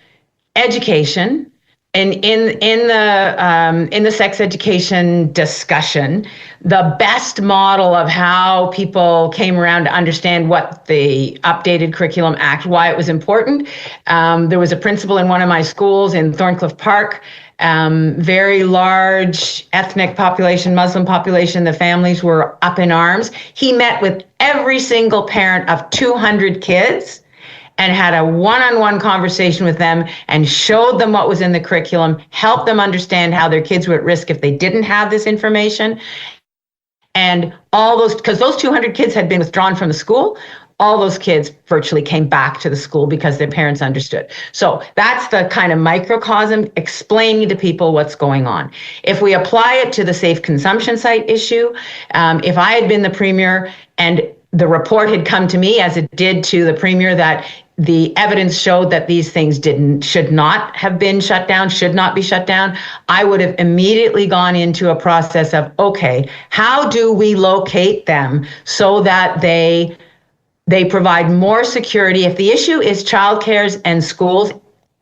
[SPEAKER 2] Education. And in the sex education discussion, the best model of how people came around to understand what the updated curriculum act, why it was important. There was a principal in one of my schools in Thorncliffe Park, very large ethnic population, Muslim population. The families were up in arms. He met with every single parent of 200 kids and had a one-on-one conversation with them and showed them what was in the curriculum, helped them understand how their kids were at risk if they didn't have this information. And all those, because those 200 kids had been withdrawn from the school, all those kids virtually came back to the school because their parents understood. So that's the kind of microcosm, explaining to people what's going on. If we apply it to the safe consumption site issue, if I had been the premier and the report had come to me, as it did to the premier, that the evidence showed that these things should not have been shut down, should not be shut down, I would have immediately gone into a process of, okay, how do we locate them so that they They provide more security. If the issue is childcares and schools,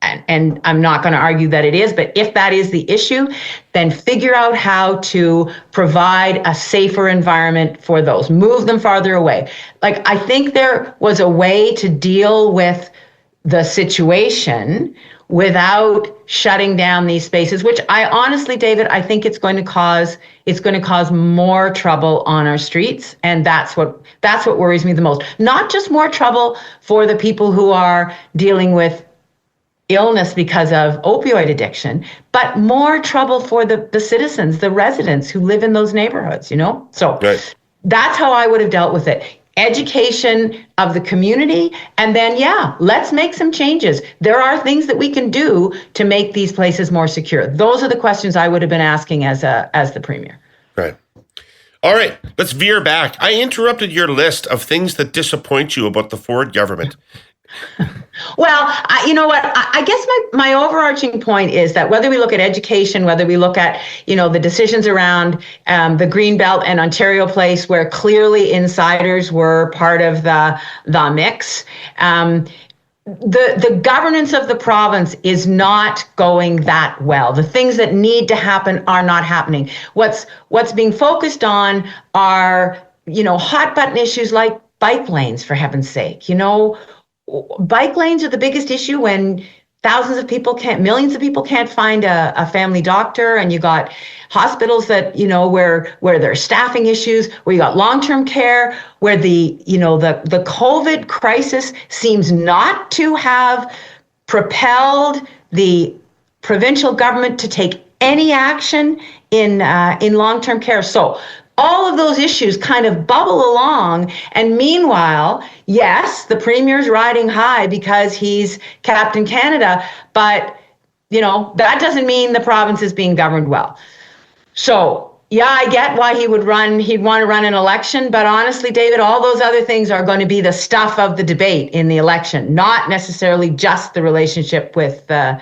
[SPEAKER 2] and I'm not going to argue that it is, but if that is the issue, then figure out how to provide a safer environment for those. Move them farther away. Like, I think there was a way to deal with the situation without shutting down these spaces, which I honestly, David, I think it's going to cause more trouble on our streets. And that's what worries me the most. Not just more trouble for the people who are dealing with illness because of opioid addiction, but more trouble for the citizens, the residents who live in those neighborhoods, So right. That's how I would have dealt with it. Education of the community, and then, let's make some changes. There are things that we can do to make these places more secure. Those are the questions I would have been asking as the premier.
[SPEAKER 1] Right. All right, let's veer back. I interrupted your list of things that disappoint you about the Ford government.
[SPEAKER 2] Well, you know what? I guess my overarching point is that whether we look at education, whether we look at, the decisions around the Greenbelt and Ontario Place, where clearly insiders were part of the mix, the governance of the province is not going that well. The things that need to happen are not happening. What's being focused on are, hot button issues like bike lanes, for heaven's sake. Bike lanes are the biggest issue when millions of people can't find a family doctor, and you got hospitals that, where there are staffing issues, where you got long-term care, where the COVID crisis seems not to have propelled the provincial government to take any action in long-term care. So all of those issues kind of bubble along. And meanwhile, yes, the premier's riding high because he's Captain Canada, but, that doesn't mean the province is being governed well. So, I get why he'd want to run an election, but honestly, David, all those other things are going to be the stuff of the debate in the election, not necessarily just the relationship with the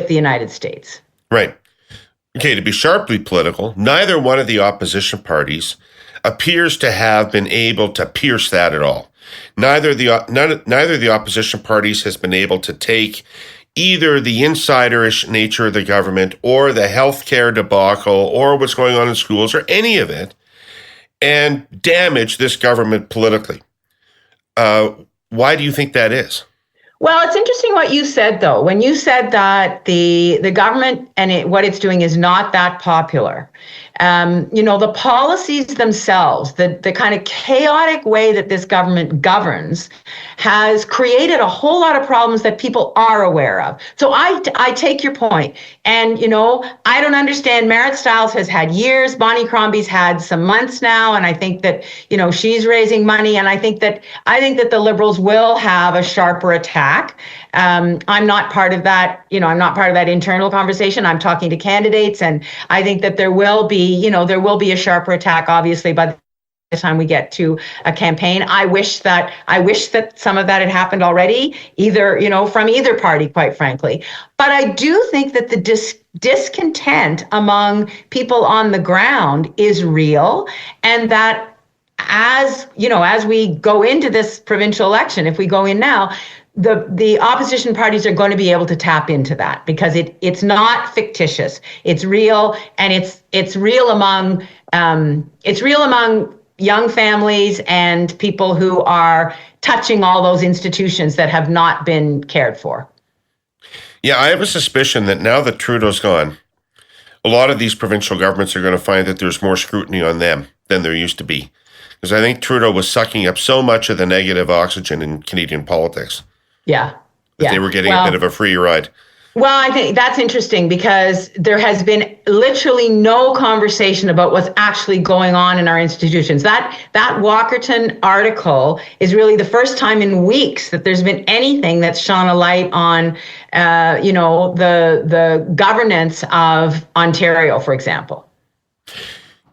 [SPEAKER 2] United States.
[SPEAKER 1] Right. Okay, to be sharply political, neither one of the opposition parties appears to have been able to pierce that at all. Neither of the opposition parties has been able to take either the insiderish nature of the government or the healthcare debacle or what's going on in schools or any of it and damage this government politically. Why do you think that is?
[SPEAKER 2] Well, it's interesting what you said, though. When you said that the government and what it's doing is not that popular, the policies themselves, the kind of chaotic way that this government governs has created a whole lot of problems that people are aware of. So I take your point. And, I don't understand. Merritt Stiles has had years. Bonnie Crombie's had some months now. And I think that, she's raising money. And I think that the Liberals will have a sharper attack. I'm not part of that, I'm not part of that internal conversation. I'm talking to candidates, and I think that there will be a sharper attack, obviously, by the time we get to a campaign. I wish that some of that had happened already, either, from either party, quite frankly. But I do think that the discontent among people on the ground is real, and that as we go into this provincial election, if we go in now, the opposition parties are going to be able to tap into that because it's not fictitious. It's real, and it's real among young families and people who are touching all those institutions that have not been cared for.
[SPEAKER 1] Yeah, I have a suspicion that now that Trudeau's gone, a lot of these provincial governments are going to find that there's more scrutiny on them than there used to be. Because I think Trudeau was sucking up so much of the negative oxygen in Canadian politics.
[SPEAKER 2] Yeah.
[SPEAKER 1] They were getting a bit of a free ride.
[SPEAKER 2] Well, I think that's interesting because there has been literally no conversation about what's actually going on in our institutions. That Walkerton article is really the first time in weeks that there's been anything that's shone a light on, the governance of Ontario, for example.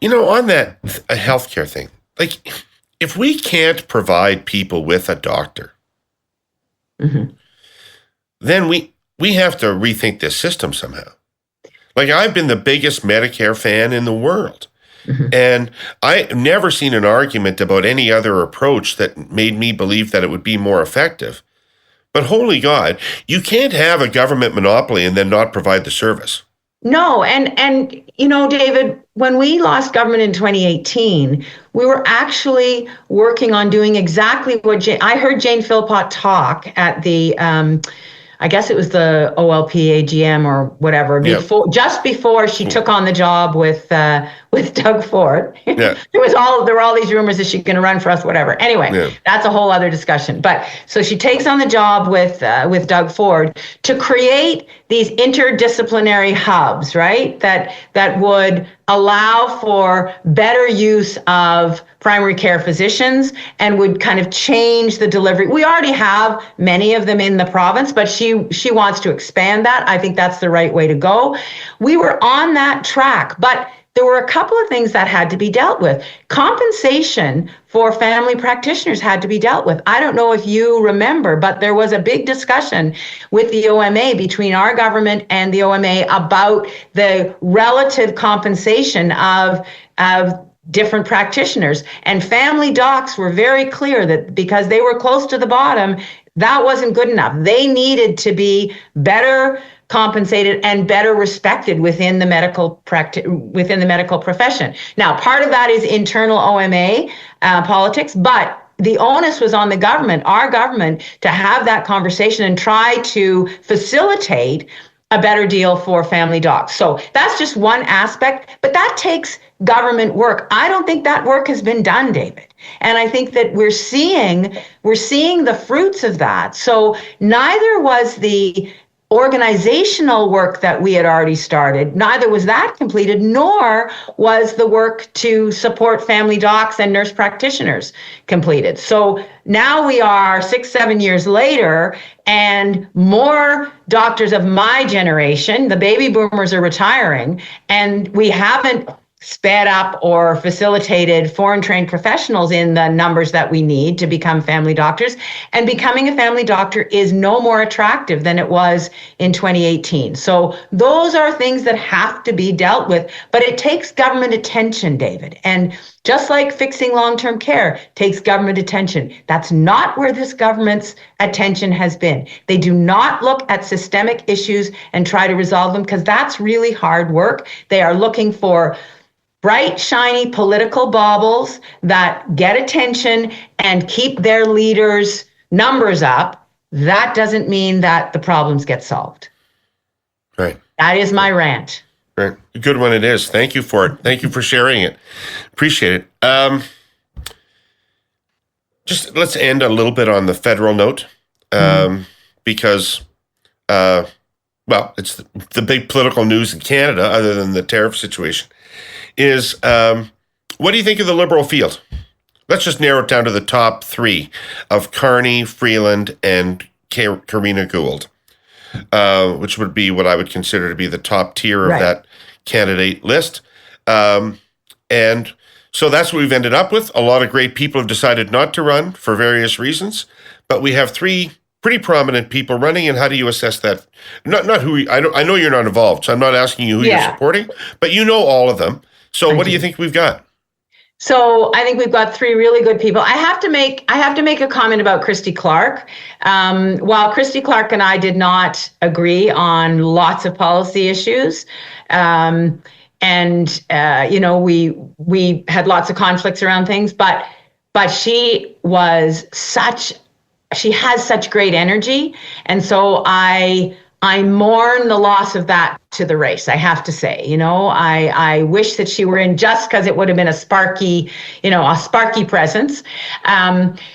[SPEAKER 1] On that healthcare thing, like if we can't provide people with a doctor, mm-hmm. then we have to rethink this system somehow. Like, I've been the biggest Medicare fan in the world. And I've never seen an argument about any other approach that made me believe that it would be more effective. But holy God, you can't have a government monopoly and then not provide the service.
[SPEAKER 2] No, and David, when we lost government in 2018, we were actually working on doing exactly what I heard Jane Philpott talk at the I guess it was the OLP AGM or whatever, just before she took on the job with Doug Ford. Yeah. there were all these rumors that she's going to run for us, whatever. Anyway, that's a whole other discussion. But so she takes on the job with Doug Ford to create these interdisciplinary hubs, right? That would allow for better use of primary care physicians and would kind of change the delivery. We already have many of them in the province, but she wants to expand that. I think that's the right way to go. We were on that track, but there were a couple of things that had to be dealt with. Compensation for family practitioners had to be dealt with. I don't know if you remember, but there was a big discussion with the OMA, between our government and the OMA, about the relative compensation of different practitioners. And family docs were very clear that because they were close to the bottom, that wasn't good enough. They needed to be better compensated and better respected within the medical profession. Now, part of that is internal OMA politics, but the onus was on the government, our government, to have that conversation and try to facilitate a better deal for family docs. So that's just one aspect, but that takes government work. I don't think that work has been done, David. And I think that we're seeing the fruits of that. So neither was the organizational work that we had already started, neither was that completed, nor was the work to support family docs and nurse practitioners completed. So now we are 6-7 years later, and more doctors of my generation, the baby boomers, are retiring, and we haven't sped up or facilitated foreign trained professionals in the numbers that we need to become family doctors. And becoming a family doctor is no more attractive than it was in 2018. So those are things that have to be dealt with, but it takes government attention, David. And just like fixing long-term care takes government attention, that's not where this government's attention has been. They do not look at systemic issues and try to resolve them, because that's really hard work. They are looking for bright, shiny political baubles that get attention and keep their leaders' numbers up. That doesn't mean that the problems get solved.
[SPEAKER 1] Right.
[SPEAKER 2] That is my rant.
[SPEAKER 1] Right. A good one it is. Thank you for it. Thank you for sharing it. Appreciate it. Just let's end a little bit on the federal note, because, it's the big political news in Canada, other than the tariff situation, is what do you think of the Liberal field? Let's just narrow it down to the top three of Carney, Freeland, and Karina Gould, which would be what I would consider to be the top tier of that candidate list. And so that's what we've ended up with. A lot of great people have decided not to run for various reasons, but we have three pretty prominent people running. And how do you assess that? Not who I know you're not involved, so I'm not asking you who you're supporting, but you know all of them. So what do you think we've got?
[SPEAKER 2] So I think we've got three really good people. I have to make a comment about Chrystia Clark. While Chrystia Clark and I did not agree on lots of policy issues, we had lots of conflicts around things, but she has such great energy, and so I mourn the loss of that to the race, I have to say. I wish that she were in, just because it would have been a sparky presence.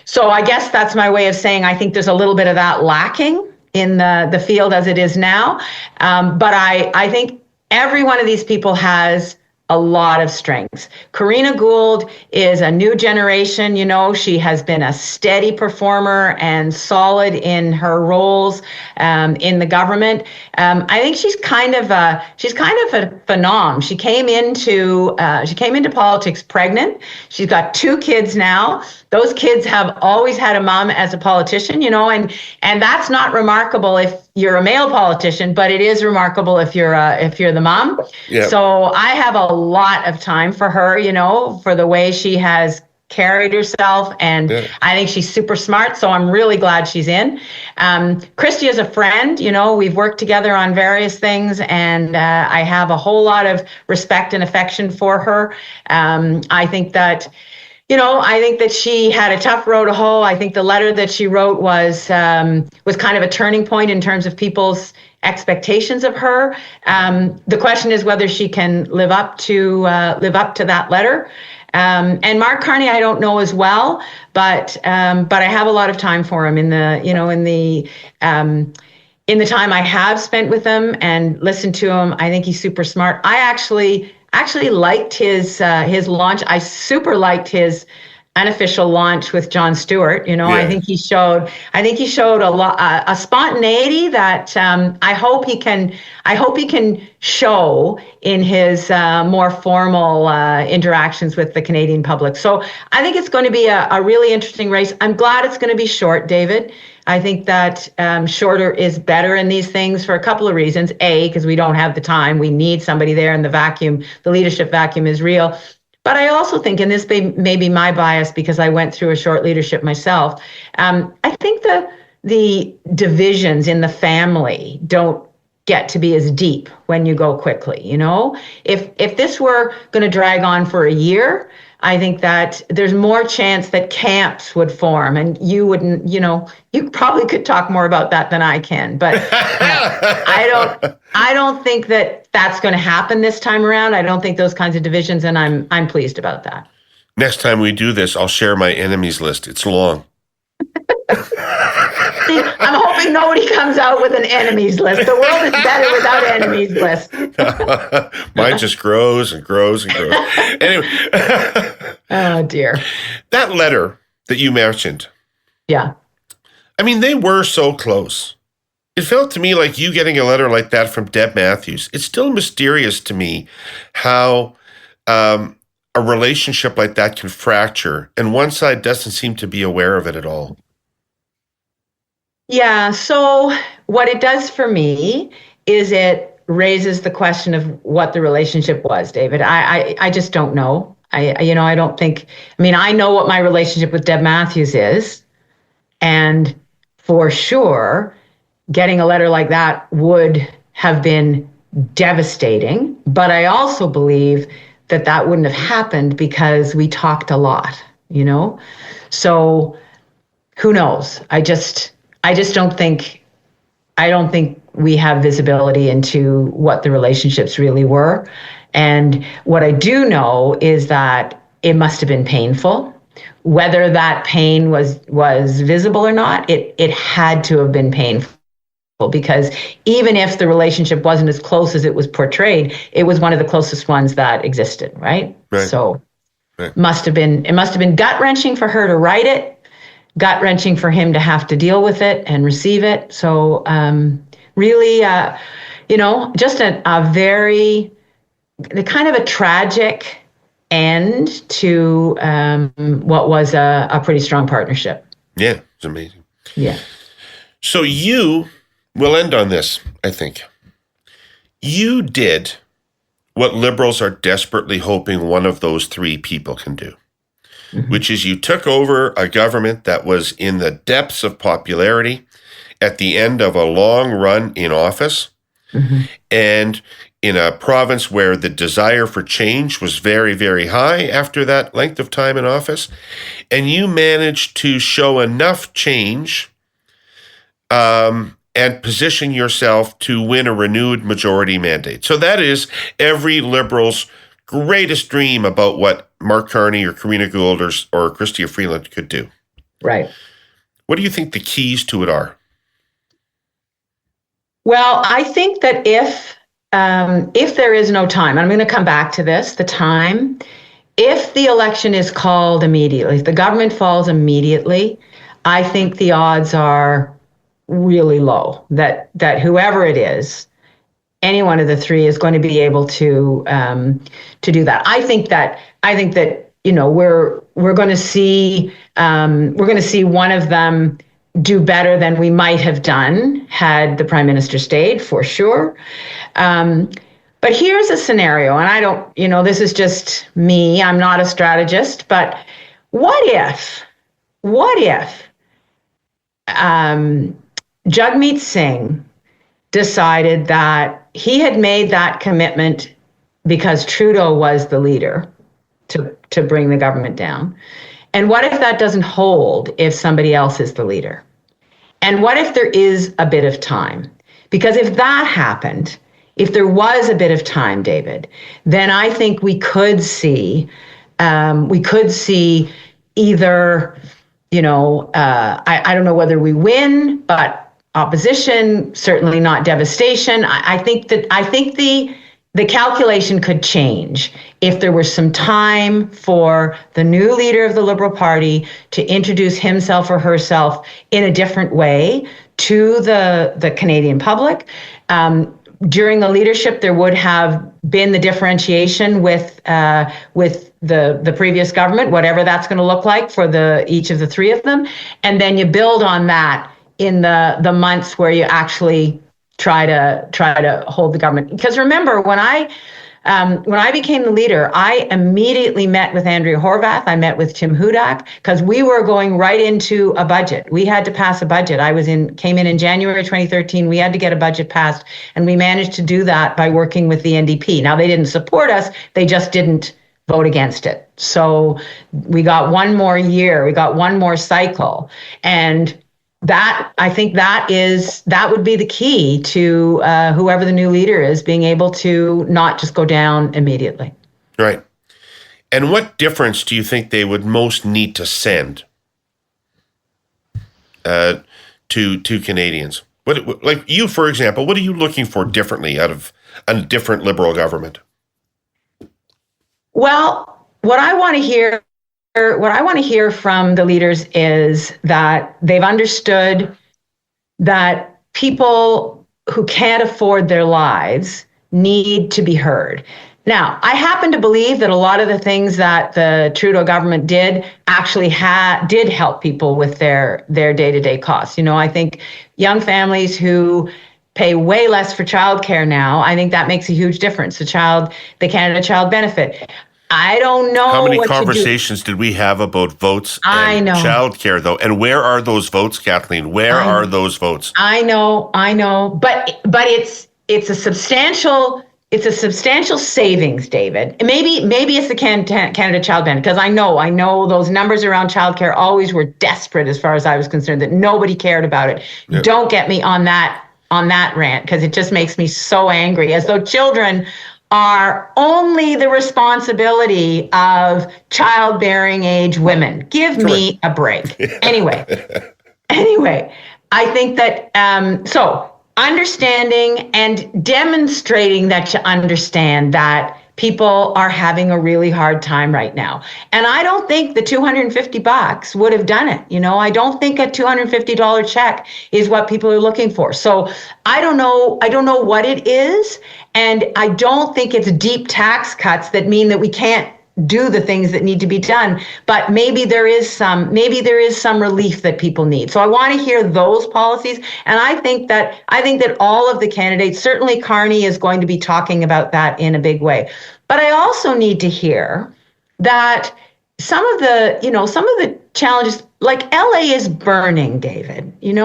[SPEAKER 2] So I guess that's my way of saying I think there's a little bit of that lacking in the field as it is now. But I think every one of these people has a lot of strengths. Karina Gould is a new generation. She has been a steady performer and solid in her roles in the government. I think she's kind of a phenom. She came into politics pregnant. She's got 2 kids now. Those kids have always had a mom as a politician, and that's not remarkable you're a male politician, but it is remarkable if you're the mom.
[SPEAKER 1] Yeah.
[SPEAKER 2] So I have a lot of time for her, for the way she has carried herself, and I think she's super smart, so I'm really glad she's in. Chrystia is a friend, we've worked together on various things, and I have a whole lot of respect and affection for her. I think that she had a tough row to hoe. I think the letter that she wrote was kind of a turning point in terms of people's expectations of her. The question is whether she can live up to that letter. And Mark Carney, I don't know as well, but I have a lot of time for him in the time I have spent with him and listened to him. I think he's super smart. I actually liked his launch. I super liked his unofficial launch with Jon Stewart. I think he showed a spontaneity that I hope he can show in his more formal interactions with the Canadian public. So I think it's going to be a really interesting race. I'm glad it's going to be short, David. I think that shorter is better in these things for a couple of reasons. A, because we don't have the time. We need somebody there, and the leadership vacuum is real. But I also think, and this may be my bias because I went through a short leadership myself, I think the divisions in the family don't get to be as deep when you go quickly. If this were going to drag on for a year, I think that there's more chance that camps would form, and you wouldn't, you probably could talk more about that than I can, but I don't think that that's going to happen this time around. I don't think those kinds of divisions, and I'm pleased about that.
[SPEAKER 1] Next time we do this, I'll share my enemies list. It's long.
[SPEAKER 2] See, I'm hoping nobody comes out with an enemies list. The world is better without enemies list.
[SPEAKER 1] Mine just grows and grows and grows. Anyway.
[SPEAKER 2] Oh, dear.
[SPEAKER 1] That letter that you mentioned.
[SPEAKER 2] Yeah.
[SPEAKER 1] I mean, they were so close. It felt to me like you getting a letter like that from Deb Matthews. It's still mysterious to me how a relationship like that can fracture, and one side doesn't seem to be aware of it at all.
[SPEAKER 2] Yeah, so what it does for me is it raises the question of what the relationship was, David. I just don't know. I don't think, I know what my relationship with Deb Matthews is, and for sure, getting a letter like that would have been devastating, but I also believe that wouldn't have happened because we talked a lot, So who knows? I don't think we have visibility into what the relationships really were. And what I do know is that it must have been painful. Whether that pain was visible or not, it had to have been painful, because even if the relationship wasn't as close as it was portrayed, it was one of the closest ones that existed, right? So it must have been gut-wrenching for her to write it, gut-wrenching for him to have to deal with it and receive it. So really, just a very, kind of a tragic end to what was a pretty strong partnership.
[SPEAKER 1] Yeah, it's amazing.
[SPEAKER 2] Yeah.
[SPEAKER 1] So we'll end on this, I think. You did what liberals are desperately hoping one of those three people can do, which is you took over a government that was in the depths of popularity at the end of a long run in office, and in a province where the desire for change was very, very high after that length of time in office, and you managed to show enough change and position yourself to win a renewed majority mandate. So that is every liberal's greatest dream about what Mark Carney or Karina Gould or Chrystia Freeland could do.
[SPEAKER 2] Right.
[SPEAKER 1] What do you think the keys to it are?
[SPEAKER 2] Well, I think that if there is no time, I'm going to come back to this, the time, if the election is called immediately, if the government falls immediately, I think the odds are really low that whoever it is, any one of the three is going to be able to do that. I think that we're going to see one of them do better than we might have done had the Prime Minister stayed, for sure. But here's a scenario, and I don't, this is just me. I'm not a strategist, but what if Jagmeet Singh decided that he had made that commitment because Trudeau was the leader to bring the government down? And what if that doesn't hold if somebody else is the leader? And what if there is a bit of time? Because if that happened, if there was a bit of time, David, then I think we could see either, I don't know whether we win, but opposition, certainly not devastation. I think the calculation could change if there was some time for the new leader of the Liberal Party to introduce himself or herself in a different way to the Canadian public. During the leadership, there would have been the differentiation with the previous government, whatever that's going to look like for each of the three of them, and then you build on that in the months where you actually try to hold the government. Because remember, when I became the leader, I immediately met with Andrea Horwath. I met with Tim Hudak because we were going right into a budget. We had to pass a budget. Came in January 2013. We had to get a budget passed, and we managed to do that by working with the NDP. Now, they didn't support us. They just didn't vote against it. So we got one more year. We got one more cycle. And I think that would be the key to whoever the new leader is being able to not just go down immediately.
[SPEAKER 1] Right. And what difference do you think they would most need to send to Canadians? Like you, for example, what are you looking for differently out of a different Liberal government?
[SPEAKER 2] Well, what I want to hear from the leaders is that they've understood that people who can't afford their lives need to be heard. Now, I happen to believe that a lot of the things that the Trudeau government did actually did help people with their day-to-day costs. I think young families who pay way less for childcare now, I think that makes a huge difference. The Canada Child Benefit. I don't know.
[SPEAKER 1] How many conversations did we have about votes and childcare, though? And where are those votes, Kathleen? Where are those votes?
[SPEAKER 2] I know. But it's a substantial savings, David. Maybe it's the Canada Child Benefit, because I know those numbers around childcare always were desperate as far as I was concerned, that nobody cared about it. Yep. Don't get me on that rant, because it just makes me so angry, as though children are only the responsibility of childbearing age women. Give me a break. Anyway, I think that, so understanding and demonstrating that you understand that people are having a really hard time right now. And I don't think the $250 would have done it. I don't think a $250 check is what people are looking for. So I don't know what it is. And I don't think it's deep tax cuts that mean that we can't do the things that need to be done, but maybe there is some relief that people need. So I want to hear those policies, and I think that all of the candidates, certainly Carney is going to be talking about that in a big way. But I also need to hear that some of the challenges, like LA is burning, David, and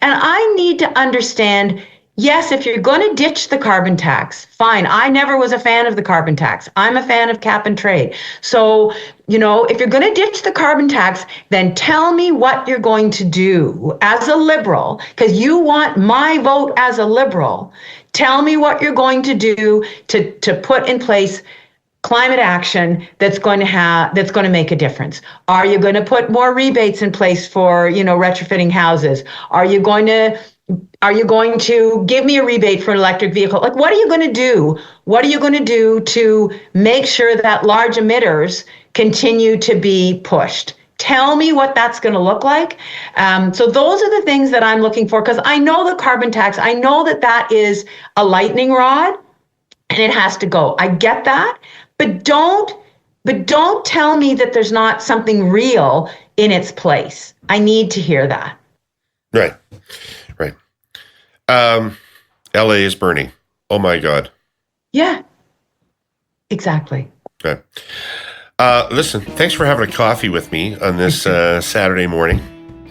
[SPEAKER 2] I need to understand. Yes, if you're going to ditch the carbon tax, fine. I never was a fan of the carbon tax. I'm a fan of cap and trade. So, if you're going to ditch the carbon tax, then tell me what you're going to do as a Liberal, because you want my vote as a Liberal. Tell me what you're going to do to put in place climate action that's going to make a difference. Are you going to put more rebates in place for, retrofitting houses? Are you going to give me a rebate for an electric vehicle? Like, what are you going to do? What are you going to do to make sure that large emitters continue to be pushed? Tell me what that's going to look like. So those are the things that I'm looking for, because I know the carbon tax, I know that is a lightning rod and it has to go. I get that, but don't tell me that there's not something real in its place. I need to hear that.
[SPEAKER 1] Right. LA is burning. Oh my God.
[SPEAKER 2] Yeah, exactly.
[SPEAKER 1] Okay. Listen, thanks for having a coffee with me on this Saturday morning.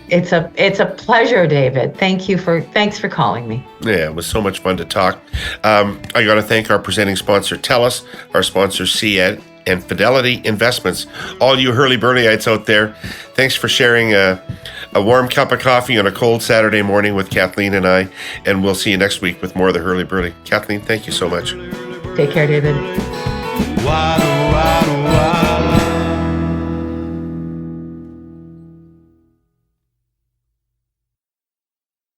[SPEAKER 2] It's a pleasure, David. Thanks for calling me.
[SPEAKER 1] Yeah, it was so much fun to talk. I got to thank our presenting sponsor, Tellus, our sponsor, CED, and Fidelity Investments. All you Herle Burly-ites out there, thanks for sharing a warm cup of coffee on a cold Saturday morning with Kathleen and I, and we'll see you next week with more of the Herle Burly. Kathleen, thank you so much.
[SPEAKER 2] Take care, David.
[SPEAKER 3] Why